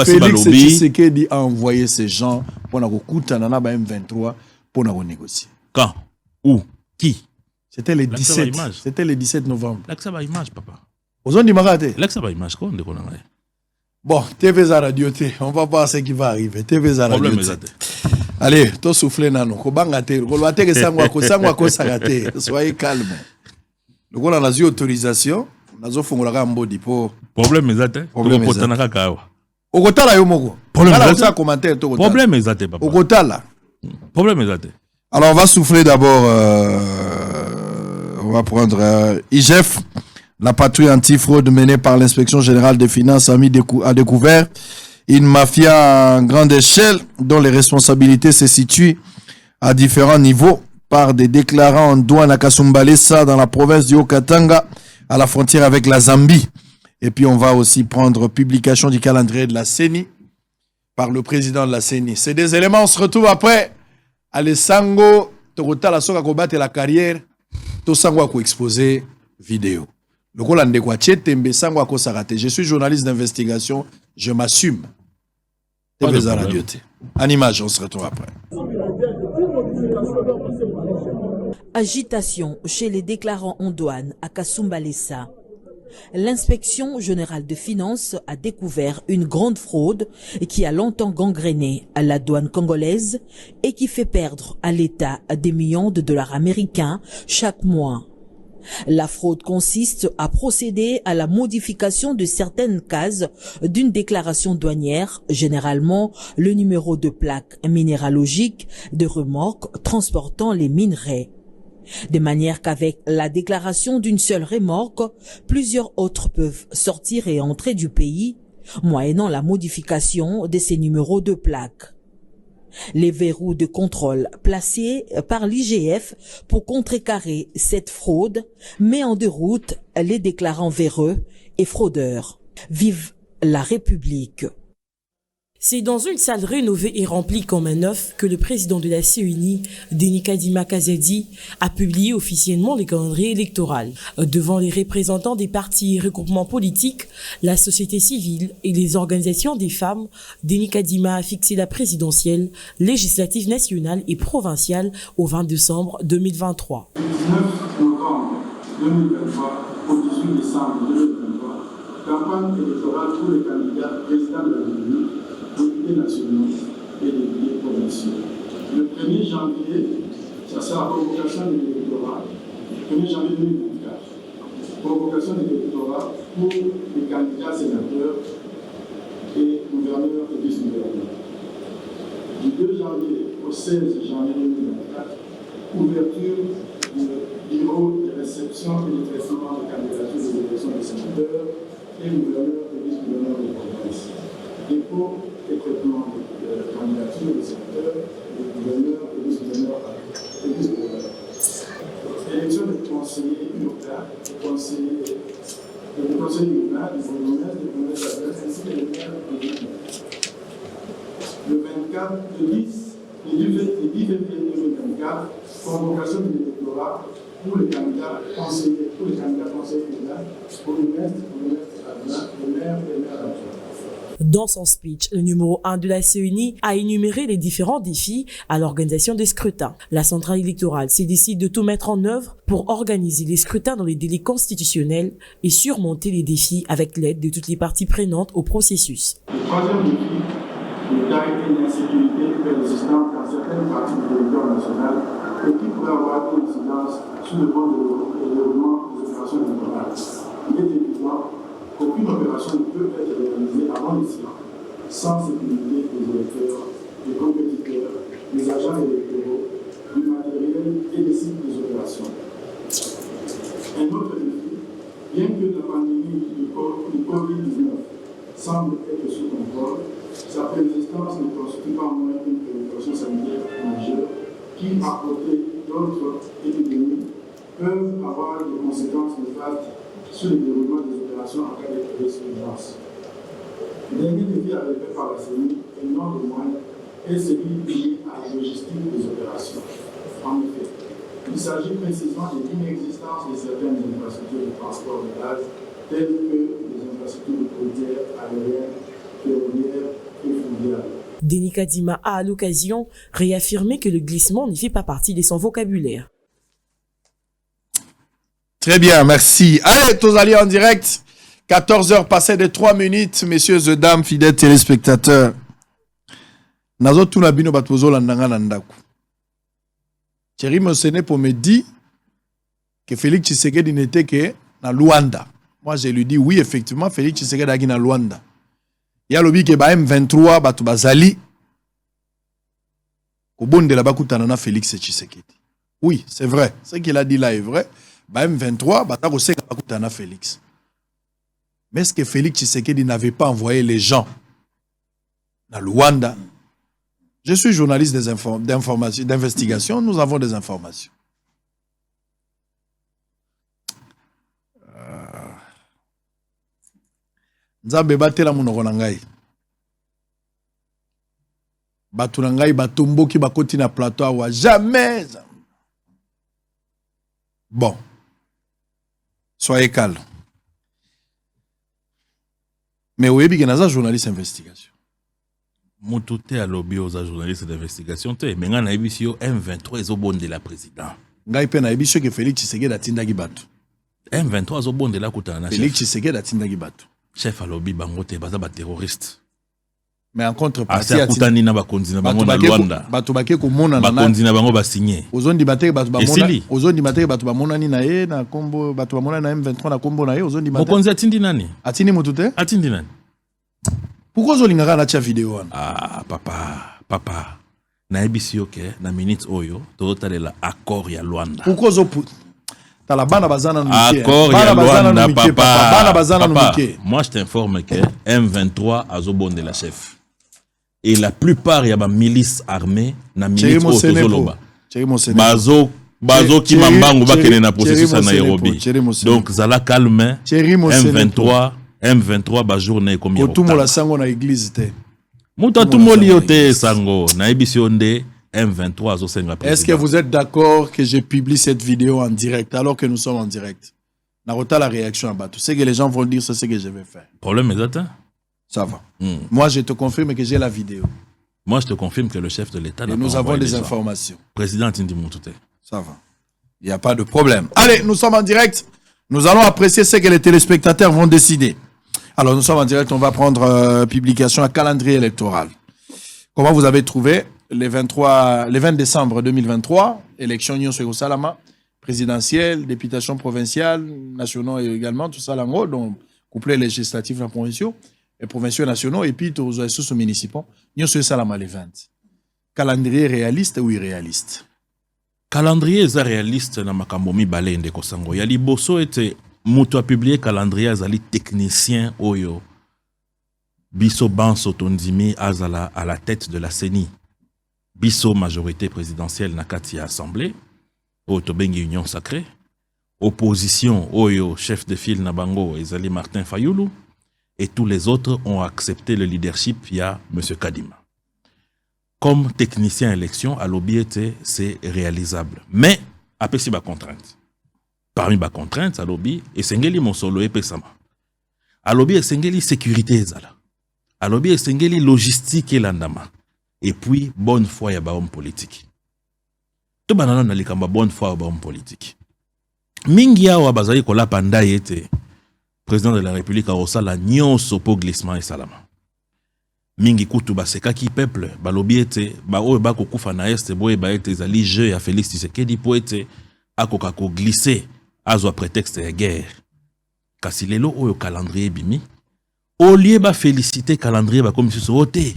Félix Tshisekedi a envoyé ces gens pour na kokutana na ba M23 pour na négocier. Quand? Où? Qui? C'était le 17. C'était le 17 novembre. L'accès à image papa. Ozondi magate. L'accès à image quoi on déconne. Bon, TV za radio te, on va voir ce qui va arriver. TV za radio. Allez, to souffler nano, ko banga te, ko lwa te ke sangwa ko sagate. Soyez calme. Le ko na autorisation. Nazo fungulaka mbodi po problème ezate okotana kaka awa okotala yo moko problème commentaire to problème ezate papa okotala problème ezate. Alors on va souffler d'abord on va prendre IGF, la patrouille anti-fraude menée par l'inspection générale des finances a découvert une mafia à grande échelle dont les responsabilités se situent à différents niveaux par des déclarants en douane à Kasumbalesa dans la province du Haut-Katanga à la frontière avec la Zambie. Et puis on va aussi prendre publication du calendrier de la CENI par le président de la CENI. C'est des éléments, on se retrouve après. Alessango, Torota la soka kombate la carrière, to sangwa ko exposer vidéo. Le Kolande kwa Tembe sangwa ko sarate. Je suis journaliste d'investigation, je m'assume. TV à radio. En image, on se retrouve après. Agitation chez les déclarants en douane à Kasumbalesa. L'inspection générale de finances a découvert une grande fraude qui a longtemps gangréné à la douane congolaise et qui fait perdre à l'État des millions de dollars américains chaque mois. La fraude consiste à procéder à la modification de certaines cases d'une déclaration douanière, généralement le numéro de plaque minéralogique de remorque transportant les minerais. De manière qu'avec la déclaration d'une seule remorque, plusieurs autres peuvent sortir et entrer du pays, moyennant la modification de ces numéros de plaque. Les verrous de contrôle placés par l'IGF pour contrecarrer cette fraude met en déroute les déclarants véreux et fraudeurs. Vive la République! C'est dans une salle rénovée et remplie comme un œuf que le président de la CENI, Denis Kadima Kazadi, a publié officiellement les calendriers électoraux. Devant les représentants des partis et regroupements politiques, la société civile et les organisations des femmes, Denis Kadima a fixé la présidentielle, législative nationale et provinciale au 20 décembre 2023. Du 19 novembre 2023 au 18 décembre 2023, campagne électorale pour les candidats présidents de la République, députés nationaux et députés provinciaux. Le 1er janvier, ça sera la convocation de l'électorat, 1er janvier 2024. Convocation de l'électorat pour les candidats sénateurs et gouverneurs et vice-gouverneurs. Du 2 janvier au 16 janvier 2024, ouverture du bureau de réception et de traitement des candidatures des élections des sénateurs et gouverneurs et vice-gouverneurs de province. Dépôt et traitement de candidature des sénateurs, des gouverneurs et vice-gouverneurs. Élection des conseillers locaux, des conseillers urbains, des bourgmestres, des bourgmestres d'adresse, ainsi que les maires de ville. Le 24, le 10 février 2024, convocation de l'électorat pour les candidats conseillers, urbains, bourgmestres adjoints, les maires adjoints. Dans son speech, le numéro 1 de la CENI a énuméré les différents défis à l'organisation des scrutins. La centrale électorale s'est décidée de tout mettre en œuvre pour organiser les scrutins dans les délais constitutionnels et surmonter les défis avec l'aide de toutes les parties prenantes au processus. Le troisième défi, le caractère d'insécurité persistante dans certaines parties du territoire national et qui pourrait avoir une incidence sur le bon déroulement des opérations électorales. Il est évident qu'aucune opération ne peut être réalisée avant les séances sans sécurité des électeurs, des compétiteurs, des agents électoraux, du matériel et des sites des opérations. Un autre défi, bien que la pandémie du Covid-19 semble être sous contrôle, sa persistance ne constitue pas moins une préoccupation sanitaire majeure qui, à côté d'autres épidémies, peuvent avoir des conséquences néfastes sur le déroulement des opérations en cas de crise d'urgence. Le dernier défi relevé par la CENI, et non le moindre, est celui lié à la logistique des opérations. En effet, il s'agit précisément de l'inexistence de certaines infrastructures de transport de base, telles que les infrastructures routières, aériennes, ferroviaires et fluviales. Denis Kadima a à l'occasion réaffirmé que le glissement ne fait pas partie de son vocabulaire. Très bien, merci. Allez, tous alliés en direct. 14h passées de 3 minutes, messieurs et dames, fidèles téléspectateurs. Nazo tuna bino batozo landanga nandaku. Thierry Monsene pour me dire que Félix Tshisekedi n'était que na Luanda. Moi, je lui dis oui, effectivement, Félix Tshisekedi est na Luanda. Il y a lobby que ba M23 batu bazali. Kobonde la bakutana na Félix Tshisekedi. Oui, c'est vrai. Ce qu'il a dit là est vrai. Ba M23 batako seka bakutana Félix. Mais est-ce que Félix Tshisekedi n'avait pas envoyé les gens dans Luanda? Je suis journaliste d'investigation, nous avons des informations. Nzambe batela munoko na ngai. Batu na ngai batomboki bakoti na plateau awa jamais. Bon. Soyez calme. Mais oui, il y a un journaliste d'investigation. Moutouté à lobby aux journalistes d'investigation. Mais on a vu M23 est au bon de la présidente. Ngai pe na ebisho que Félix Tshisekedi atindaki batu. M23 est au bon de la kutana. Félix Tshisekedi atindaki batu. Chef à lobby bangote baza ba terroriste. Mais en contrepartie atindaki na bakonzi na bango na Luanda. Batu bake ko mona na bakonzi na bango ba signé. Ozondi bateke batu ba mona. Ozondi bateke batu ba mona ni na ye na kombo batu ba mona na M23 na kombo na ye ozondi bateke. Mokonzi atindi nani? Atindi mutute? Atindi nani? Pourquoi ozolingaka na tia vidéo wana? Ah papa. na ebisi yoke na minute oyo totalela accord ya Luanda. Pourquoi la bana bazana accord ya Luanda papa. Moi je t'informe que M23 azobonde la chef. Et la plupart ya ba milice armée na minute oyo tozoloba. Bazo ki mambangu bakene na processus à Nairobi. Donc zala calme. M23 ba journée comme yo. Tout la sango na église te. Muta tout moliote sango na ebisi nde M23 azosenga président. Est-ce que vous êtes d'accord que je publie cette vidéo en direct alors que nous sommes en direct? Narota la réaction en bas. Tu sais que les gens vont dire c'est ce que je vais faire. Problème exact. Ça va. Moi je te confirme que j'ai la vidéo. Moi je te confirme que le chef de l'État n'a pas nous avons des informations. Président Tindi Moutouté. Ça va. Il n'y a pas de problème. Allez, nous sommes en direct. Nous allons apprécier ce que les téléspectateurs vont décider. Alors, nous sommes en direct. On va prendre publication à calendrier électoral. Comment vous avez trouvé les 20 décembre 2023, élection Nyon Swego Salama, présidentielle, députation provinciale, nationaux également, tout ça là, donc couplé législatif en provinciaux et provinciaux nationaux, et puis tous les sous municipaux. Nyon Swego Salama les 20. Calendrier réaliste ou irréaliste? Calendrier est réaliste na makambo mibale ndeko sango. Ya liboso ete mutu a publié calendrier azali technicien oyo. Biso Banso Tondimi azala à la tête de la CENI. Biso majorité présidentielle na kati ya assemblée. Otobengi union sacrée. Opposition oyo chef de file na bango ezali Martin Fayulu. Et tous les autres ont accepté le leadership via M. Kadima. Comme technicien élection, à l'objet, c'est réalisable. Mais, après, c'est ma contrainte. Parmi ma contrainte, à l'objet, et Sengeli Monsolo et Pesama. À l'objet, Sengeli sécurité, à l'objet, Sengeli logistique et l'andama. Et puis, bonne foi, il y a un homme politique. Tout le monde a bonne foi, il y a un homme politique. Mingia ou Abazaï Kola Panda était président de la République à Osala, Nyon Sopo Glissement et Salama. Mingi kutu basekaki peuple balobi ete ba oyo bakokufa na este boye ba ete ezali jeu ya Félix Tshisekedi po ete akoka ko glisser azwa prétexte ya guerre. Kasi lelo oyo calendrier bimi au lieu ba féliciter calendrier ba comme sur oté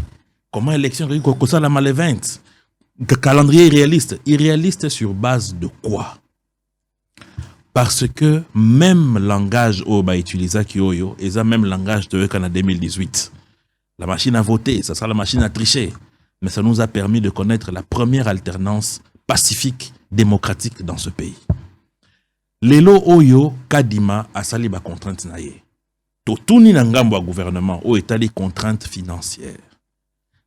comment élection ko kosala mal 20 calendrier irréaliste sur base de quoi? Parce que même langage o ba utiliser ki oyo eza même langage de en 2018. La machine a voté, ça sera la machine à tricher. Mais ça nous a permis de connaître la première alternance pacifique, démocratique dans ce pays. Lelo Oyo, Kadima, a sali ba contrainte naye. Totuni nangambo a gouvernement, o etali contrainte financière.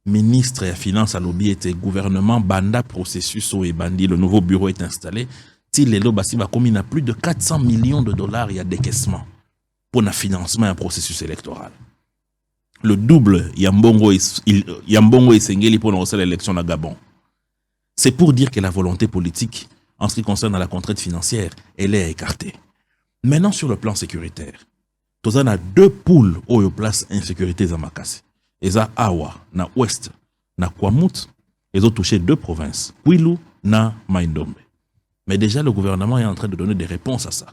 Ministre et finance à lobby était gouvernement, banda processus o et bandi, le nouveau bureau est installé. Si lelo basi ba commis na plus de 400 millions de dollars, il y a décaissement pour le financement d'un processus électoral. Le double Yambongo et Sengeli pour lancer l'élection à Gabon. C'est pour dire que la volonté politique, en ce qui concerne la contrainte financière, elle est écartée. Maintenant, sur le plan sécuritaire, nous avons deux poules où il y a place insécurité Zamakasi. Ils ont Awa, na Ouest, na Kwamut, ils ont touché deux provinces, Kwilu, na Maindombe. Mais déjà, le gouvernement est en train de donner des réponses à ça.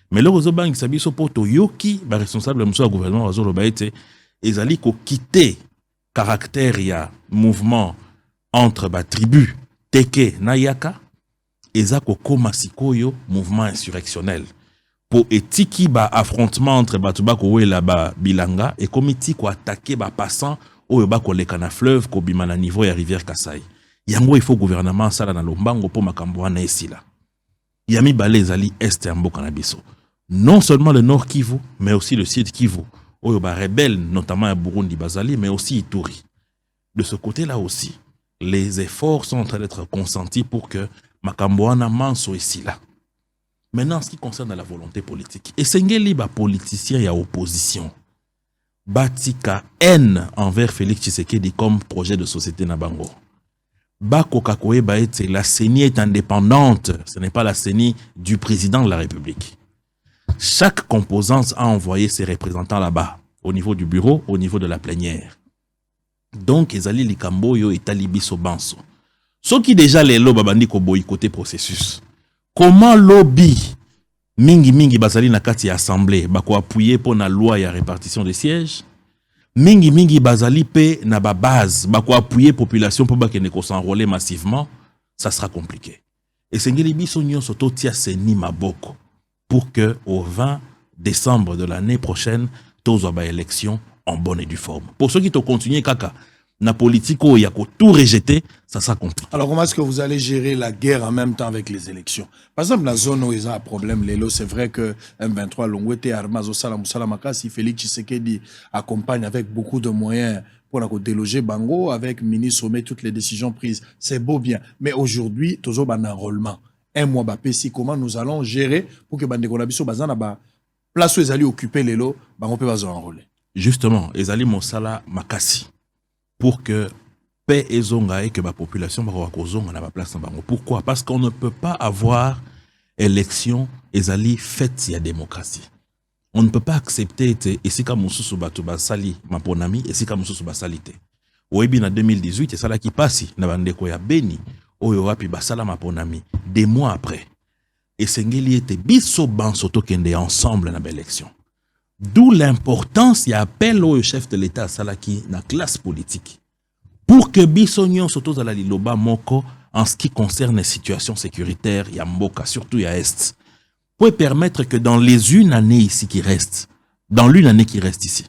Mais le réseau banque Sabiso Poto Yoki, responsable de le gouvernement, ils ont quitté caractère ya mouvement entre ba tribu Teke Nayaka et zako koma sikoyo mouvement insurrectionnel pour etiki ba affrontement entre Batubako Wela ba Bilanga et komiti ko attaquer ba passant oyo ba ko leka na fleuve ko bima na niveau ya rivière Kasai. Yango il faut gouvernement sala na lombango po makambo wana esila. Yami balé zali est ya mboka na biso. Non seulement le nord Kivu mais aussi le sud Kivu. Oyoba rebelle, notamment à Burundi Bazali, mais aussi Ituri. De ce côté-là aussi, les efforts sont en train d'être consentis pour que Makamboana manso ici là. Maintenant, en ce qui concerne la volonté politique, et Sengeli ba politicien et opposition, Batika haine envers Félix Tshisekedi comme projet de société Nabango. Bako Kakoe Baete, la CENI est indépendante, ce n'est pas la CENI du président de la République. Chaque composante a envoyé ses représentants là-bas, au niveau du bureau, au niveau de la plénière. Donc, Ezali Likambo yo et Talibiso Banso. Ce qui déjà les lobby babandi ko boycotter processus. Comment lobby mingi basali na kati assemblée bako appuyer pour la loi ya répartition des sièges? mingi bazali pe na ba base ba ko appuyer population pour ba kene ko s'enrôler massivement, ça sera compliqué. Et sengeli biso nyonso to tia seni maboko pour que au 20 décembre de l'année prochaine tozo ba élection en bonne et due forme. Pour ceux qui te continuent kaka na politique où il y a tout rejeté, ça sera compliqué. Alors comment est-ce que vous allez gérer la guerre en même temps avec les élections? Par exemple, la zone où il y a un problème, c'est vrai que M23 Longwete, Armazo Salam Salamakasi, Félix Tshisekedi accompagne avec beaucoup de moyens pour déloger Bango, avec ministre Sommet, toutes les décisions prises. C'est beau bien. Mais aujourd'hui, tozo ban enrôlement. Un mois bapesi, comment nous allons gérer pour que Bandeko Nabiso Bazana ba place où ils allaient occuper les lots, Bango peut bazan enrôler. Justement, ils allaient Monsala Makasi. Pour que paix et zonga et que la population va place en bango. Pourquoi? Parce qu'on ne peut pas avoir élection et zali fête si y a démocratie. On ne peut pas accepter et si comme mususu batu basali maponami et si comme mususu basalite. Oebi na 2018 et ça là qui passe na bandeko ya Beni oyo wapi basala maponami des mois après. Et sengeli était biso bansoto kende ensemble na l'élection. D'où l'importance, il y a appel au chef de l'État Salaki na classe politique pour que Bissonyon surtout à la Liloba Moko en ce qui concerne les situations sécuritaires, il y a Mboka, surtout il y a Est, pour permettre que dans les une année ici qui reste, dans l'une année qui reste ici,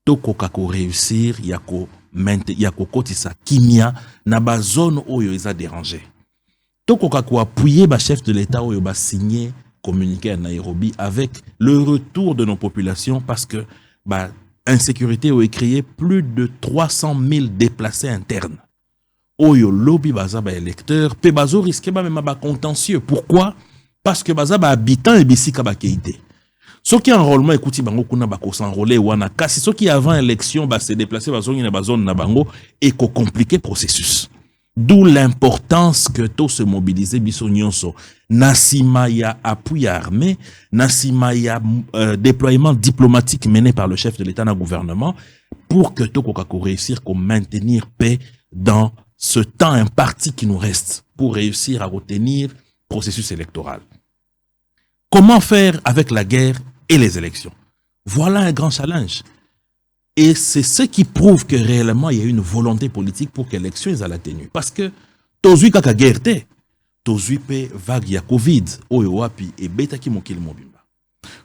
Toko kako réussir, il y a ko kotisa kimia na ba zone où il a dérangé. Toko kako appuyer ba chef de l'État où il a signé communiquer à Nairobi avec le retour de nos populations parce que insécurité a créé plus de 300 000 déplacés internes. Oyo lobby baza ba électeurs, pe bazo risque ba même ba contentieux. Pourquoi? Parce que baza ba habitant et bisika ba keité. Ceux qui enrôlement écouti bango kuna ba ko s'enrôler wana kasi ceux qui avant élection ba se déplacer bazo na ba zone na bango et ko compliquer processus. D'où l'importance que tout se mobiliser biso nyonso. Nasima ya appui armé, nasima ya déploiement diplomatique mené par le chef de l'État na gouvernement pour que tout kokako réussir à maintenir paix dans ce temps imparti qui nous reste pour réussir à retenir le processus électoral. Comment faire avec la guerre et les élections? Voilà un grand challenge. Et c'est ce qui prouve que réellement il y a une volonté politique pour que l'élection soit la tenue. Parce que tozui kaka guerre te, tozui pe vague ya Covid, oyo wapi et beta ki mokili mobimba.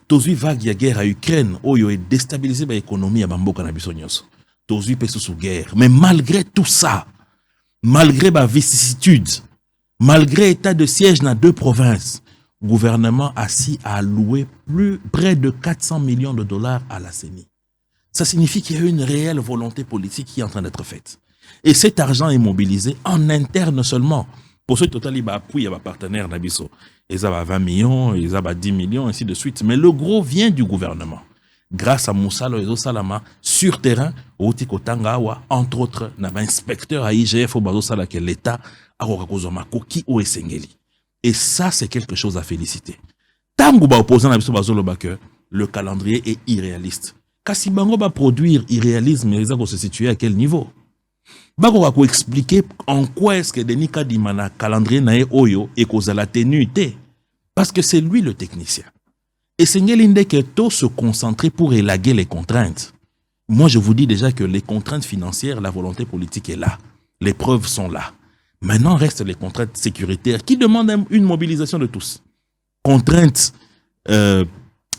Tozui vague ya guerre à Ukraine, oyo et déstabiliser ba économie ya bamboka na biso nyonso. Tozui pe sous guerre. Mais malgré tout ça, malgré ba vicissitude, malgré état de siège dans 2 provinces, le gouvernement assis a alloué près de 400 millions de dollars à la CENI. Ça signifie qu'il y a une réelle volonté politique qui est en train d'être faite. Et cet argent est mobilisé en interne seulement. Pour ceux qui ont appuyé, il y a des partenaires Nabiso. Ils ont 20 millions, ils ont 10 millions, ainsi de suite. Mais le gros vient du gouvernement. Grâce à Moussa Loezo Salama, sur terrain, Otiko Tangawa, entre autres, il y a un inspecteur à IGF au Bazo Sala que l'État a Rokakozomako qui ou Esengeli. Et ça, c'est quelque chose à féliciter. Tango ba opposant Nabiso Bazo Lobake, le calendrier est irréaliste. Kasi bango va produire irréalisme, mais ils se situer à quel niveau? Bango va expliquer en quoi est-ce que Denis Kadimana calendrier nae oyo et cause la ténuité. Parce que c'est lui le technicien. Et c'est Ngelinde que tout se concentrer pour élaguer les contraintes. Moi, je vous dis déjà que les contraintes financières, la volonté politique est là. Les preuves sont là. Maintenant, restent les contraintes sécuritaires qui demandent une mobilisation de tous. Contraintes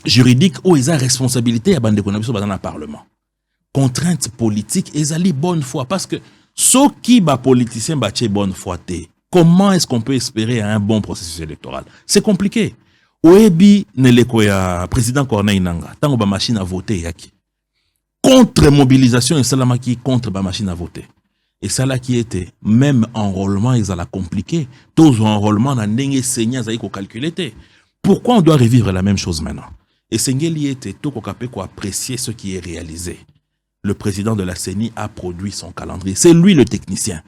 juridique où ils ont responsabilité à bande konabiso dans le Parlement. Contraintes politiques, ils ont bonne foi parce que ceux qui ba politiciens battent bonne foi, comment est-ce qu'on peut espérer un bon processus électoral? C'est compliqué. Oebi ne lekoya président Corneille Nanga, tant ba machine à voter yaki. Contre mobilisation et salama qui contre ba machine à voter. Et ça là qui était même enrôlement ils ont la compliqué. Tous enrôlement na ndenge senya za ko calculer. Pourquoi on doit revivre la même chose maintenant? Et Sengeli était tout pour apprécier ce qui est réalisé. Le président de la CENI a produit son calendrier. C'est lui le technicien.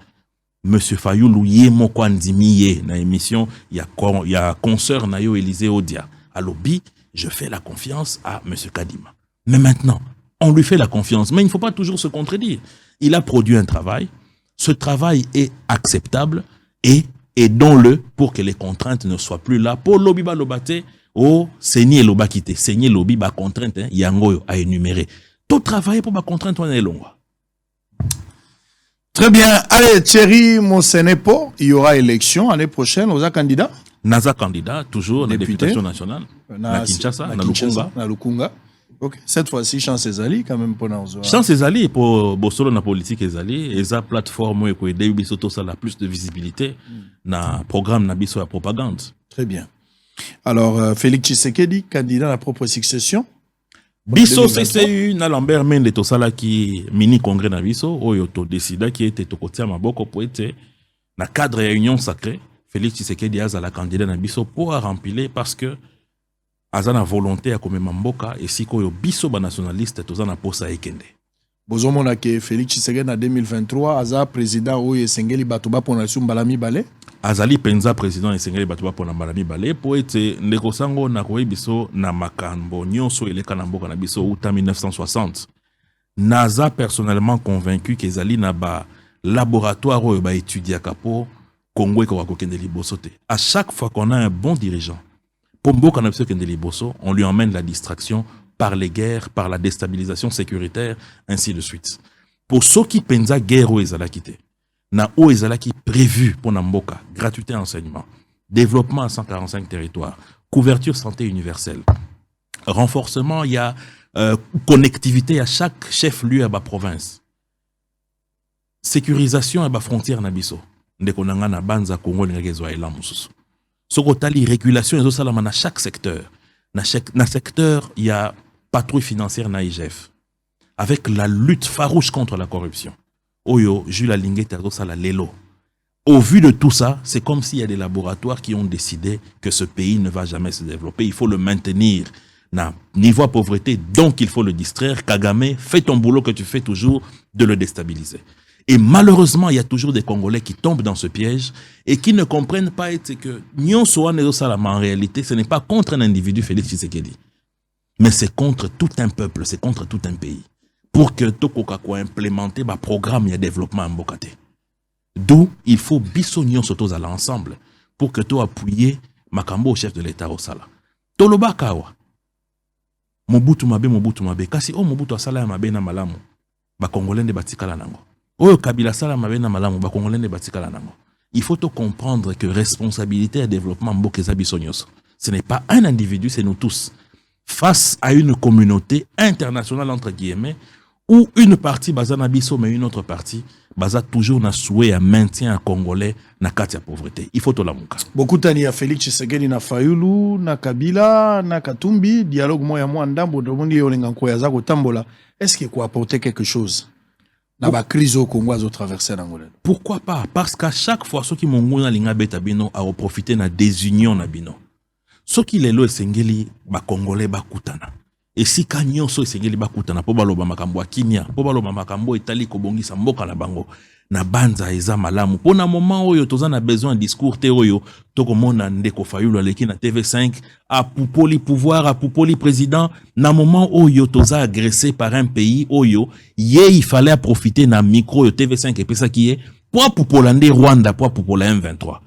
Monsieur Fayoulou Yemo Kwandimiye, na émission, il y a consoeur Nayo Élisée Odia. À l'obbi, je fais la confiance à Monsieur Kadima. Mais maintenant, on lui fait la confiance. Mais il ne faut pas toujours se contredire. Il a produit un travail. Ce travail est acceptable et aidons-le pour que les contraintes ne soient plus là. Pour l'obbi ba lobate, oh, Seni et l'oba quitté. Seni et l'obi ba contrainte, yangoyo à énumérer. tout travailler pour ma contrainte on est long. Très bien. Allez, Thierry Monsenepo, il y aura élection l'année prochaine. Vous êtes candidat? Naza candidat, toujours la députation nationale. Na Kinshasa, na Lukunga. Na Lukunga. Ok. Cette fois-ci, Chance Ezali, quand même, pour nous. Chance Ezali, pour Bosolo, na politique Ezali, et sa plateforme, où il y a plus de visibilité, na programme, na biso, la propagande. Très bien. Alors, Félix Tshisekedi, candidat à la propre succession. Biso CCU na Lambert Mende to sala ki mini congrès na biso oyo to décida qui était to kotia maboko pour être na cadre ya union sacrée Félix Tshisekedi aza la candidat na biso pour remplir parce que aza na volonté ya komema mboka et si koyo biso ba nationaliste to za na posa ekende. Bozomona ke Félix Tshisekedi na 2023 aza président oyo esengeli bato ba pona sumbala mibale. Azali penza président esengeli bato ba pona mbala mibale po ete ndeko sango na koyi biso na makambo nyonso eleka na mboka na biso uta 1960. Naza personnellement convaincu que ezali na ba laboratoire oyo ba étudiaka po Congo eko wakokende liboso te. À chaque fois qu'on a un bon dirigeant, pour mboka na biso kende liboso, on lui emmène la distraction par les guerres, par la déstabilisation sécuritaire, ainsi de suite. Pour ceux qui pensa guerre oyo ezalaki te. Na o ezalaki prévu pour Namboka, gratuité enseignement, développement à 145 territoires, couverture santé universelle, renforcement, il y a connectivité à chaque chef-lieu à la province, sécurisation à la frontière nabiso, ndeko nanga na banza Congo lingezo ela mususu. Soko tali régulation ezo salama na chaque secteur. Na secteur, il y a patrouille financière na IGF, avec la lutte farouche contre la corruption. Oyo, Jules Alingé, la Lelo. Au vu de tout ça, c'est comme s'il y a des laboratoires qui ont décidé que ce pays ne va jamais se développer. Il faut le maintenir. Na niveau de pauvreté, donc il faut le distraire. Kagame, fais ton boulot que tu fais toujours de le déstabiliser. Et malheureusement, il y a toujours des Congolais qui tombent dans ce piège et qui ne comprennent pas que en réalité, ce n'est pas contre un individu, Félix Tshisekedi, mais c'est contre tout un peuple, c'est contre tout un pays. Pour que Tokoka soit implémenté un programme de développement en Bokate. D'où il faut bisognon surtout à l'ensemble pour que tu appuies Makambo au chef de l'État au Sala. Toloba kawa. Mobutu mabe. Kasi o Mobutu asala ya mabe na malamu. Ba Congolais de batikala nango. O Kabila sala mabe na malamu. Ba Congolais de batikala nango. Il faut comprendre que responsabilité et développement mbokeza bisognos. Ce n'est pas un individu, c'est nous tous. Face à une communauté internationale entre guillemets, où une partie baza na biso mais une autre partie baza toujours na souhait à maintien à Congolais na kati ya pauvreté. Il faut to la muka. Beaucoup tani ya Félix Tshisekedi na Fayulu, na Kabila, na Katumbi, dialogue moya mo ndambo de mondi yolenga ko yaza ko tambola. Est-ce qu'il peut apporter quelque chose na ba crise au Congo azo traverser l'Angola? Pourquoi pas? Parce qu'à chaque fois ceux qui mongona linga beta bino a profiter na désunion na bino. Ceux qui lelo esengeli ba Congolais ba kutana. Et si kanyon so esengeli ba kutana po baloba makambo kimia, po baloba makambo etali ko bongisa mboka na bango na banza eza malamu. Pona moment oyo toza na besoin discours te oyo toko mona ndeko Fayulu aleki na TV5 a poupoli pouvoir, a poupoli président na moment oyo toza agressé par un pays oyo il fallait profiter na micro yo TV5 et pesa qui est pour poupolande Rwanda pour poupola M23.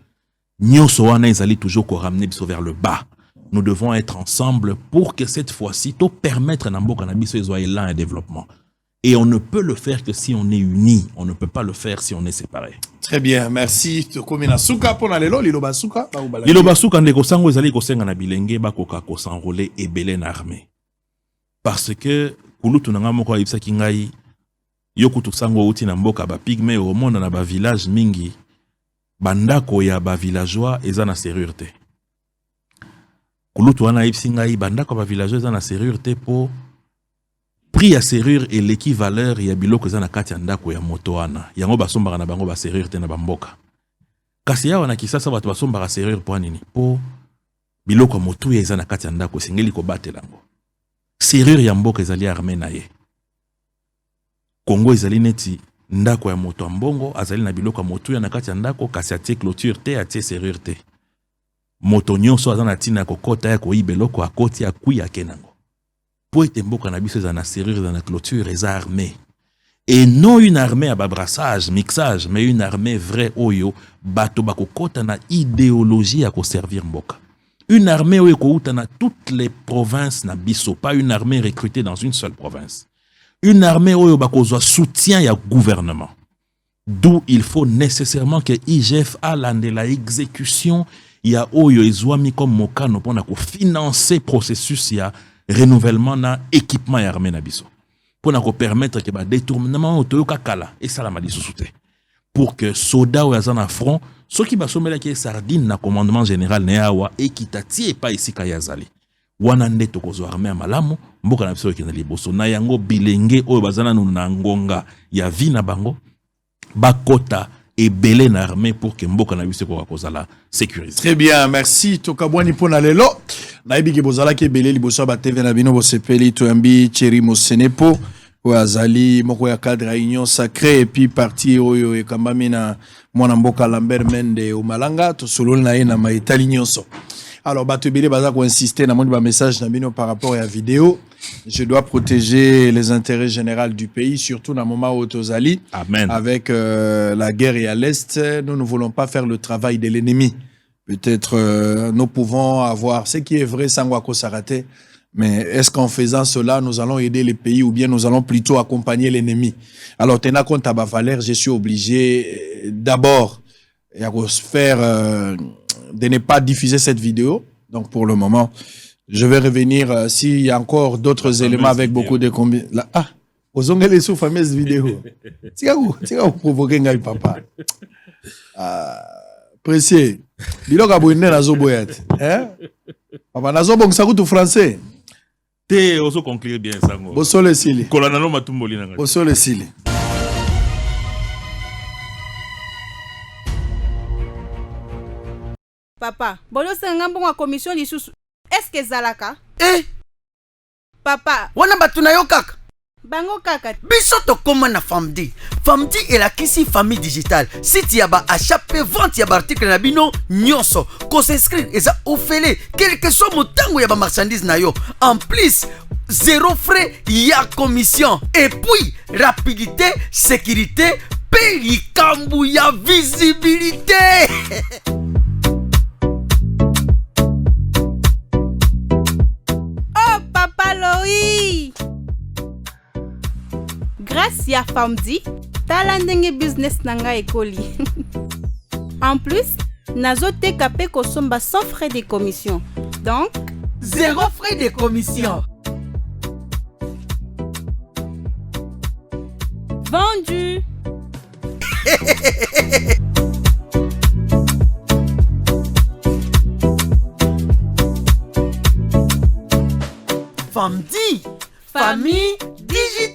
Nyonso wana ezali toujours ko ramener biso vers le bas. Nous devons être ensemble pour que cette fois-ci, tout permettre à Mboka na biso ezoa élan et développement. Et on ne peut le faire que si on est unis. On ne peut pas le faire si on est séparé. Très bien, merci. Tokomina suka pona lelo liloba suka. Liloba suka ndeko sango ezali ko senga na bilenge bakoka ko s'enrôler ebele na armée. Parce que kulutu nanga moko ayibisa kingai yokutu sango uti na mboka ba pygmée au monde na ba village mingi bandako ya ba villageois eza na serrure te. Kulutu wana ipsingai bandako ba villageois eza na serrure te po prix à serrure et l'équivaleur ya biloko eza na kati ya ndako ya moto wana. Yango basombaka na bango ba serrure te na bamboka. Kasi ya wana kisasa bato basombaka serrure po nini? Po biloko motu ya eza na kati ya ndako sengeli ko batela ngo. Serrure ya mboka ezali armée na ye. Congo ezali neti ndako ya moto mbongo azali na biloko motu ya na kati ya ndako kasi atie clôture te atie serrure te. Moto nyonso aza na tina kokota ya koyibeloko akoti ya kuya kenango. Po ete mboka na biso eza na serrure eza na clôture eza armée. Et non une armée à brassage, mixage, mais une armée vraie oyo bato bakokota na idéologie à ko servir mboka. Une armée oyo kouta na toutes les provinces na biso, pas une armée recrutée dans une seule province. une armée oyo bakozwa soutien ya gouvernement. D'où il faut nécessairement que IGF a la exécution ya oyo ezwami comme mokano pona ko financer processus ya renouvellement na équipement ya armée na biso. Pona ko permettre que ba détournement otoyoka kala et ça la malisouté. Pour que soda ou yazana front, ceux qui basomela qui sardine na commandement général neawa et qui tati et pas ici kayazali. Wana nde tokozwa armée ya malamu mboka na biso ki na liboso na yango bilenge oyo bazana na ngonga ya vi na bango bakota et belé na armée pour que mboka na biso ko kozala sécurisé. Très bien, merci Tokabwani pona lelo. Na ibi ke bozala ke belé liboso ba TV na bino bo sepeli to ambi Thierry Mosenepo ou azali moko ya cadre réunion sacrée et puis parti oyo e kambami na mwana mboka Lambert Mende au Malanga to solo na ye na maitali nyonso. Alors bato belé baza ko insister na moni ba message na bino par rapport à la vidéo. Je dois protéger les intérêts généraux du pays, surtout dans le moment où Tozali, Amen. Avec la guerre et à l'Est, nous ne voulons pas faire le travail de l'ennemi. Peut-être nous pouvons avoir ce qui est vrai sans Wako Sarate, mais est-ce qu'en faisant cela, nous allons aider les pays ou bien nous allons plutôt accompagner l'ennemi? Alors, tenant compte à Valère, je suis obligé d'abord de ne pas diffuser cette vidéo. Donc, pour le moment, je vais revenir s'il y a encore d'autres éléments avec beaucoup de combien. Ah, aux ongles sous fameuse vidéo. Tiens, vous provoquez un papa. Précieux. Bilo kabouine na zoboyat. Hein? Papa na zobong sa tout français. Te oso conclure bien ça. Bosole sili. Kolonalo matumboli na. Bosole sili. Papa, bolo sengambo wa commission lisusu. Est-ce que zalaka? Papa, wana batuna yo kaka. Bango kaka. Biso tokoma na Famdi. Famdi elakisi famille digitale. Site ya ba achape vente ya ba article na bino nyonso. Ko s'inscrire eza ofele quel que soit motango ya ba marchandise na yo. En plus, zéro frais ya commission. Et puis, rapidité, sécurité, paye kambu ya visibilité. Grâce à Famdi, talandenge business nanga ekoli. En plus, nazote kapé kosomba sans frais de commission. Donc, zéro frais de commission. Vendu. Famdi, famille digitale.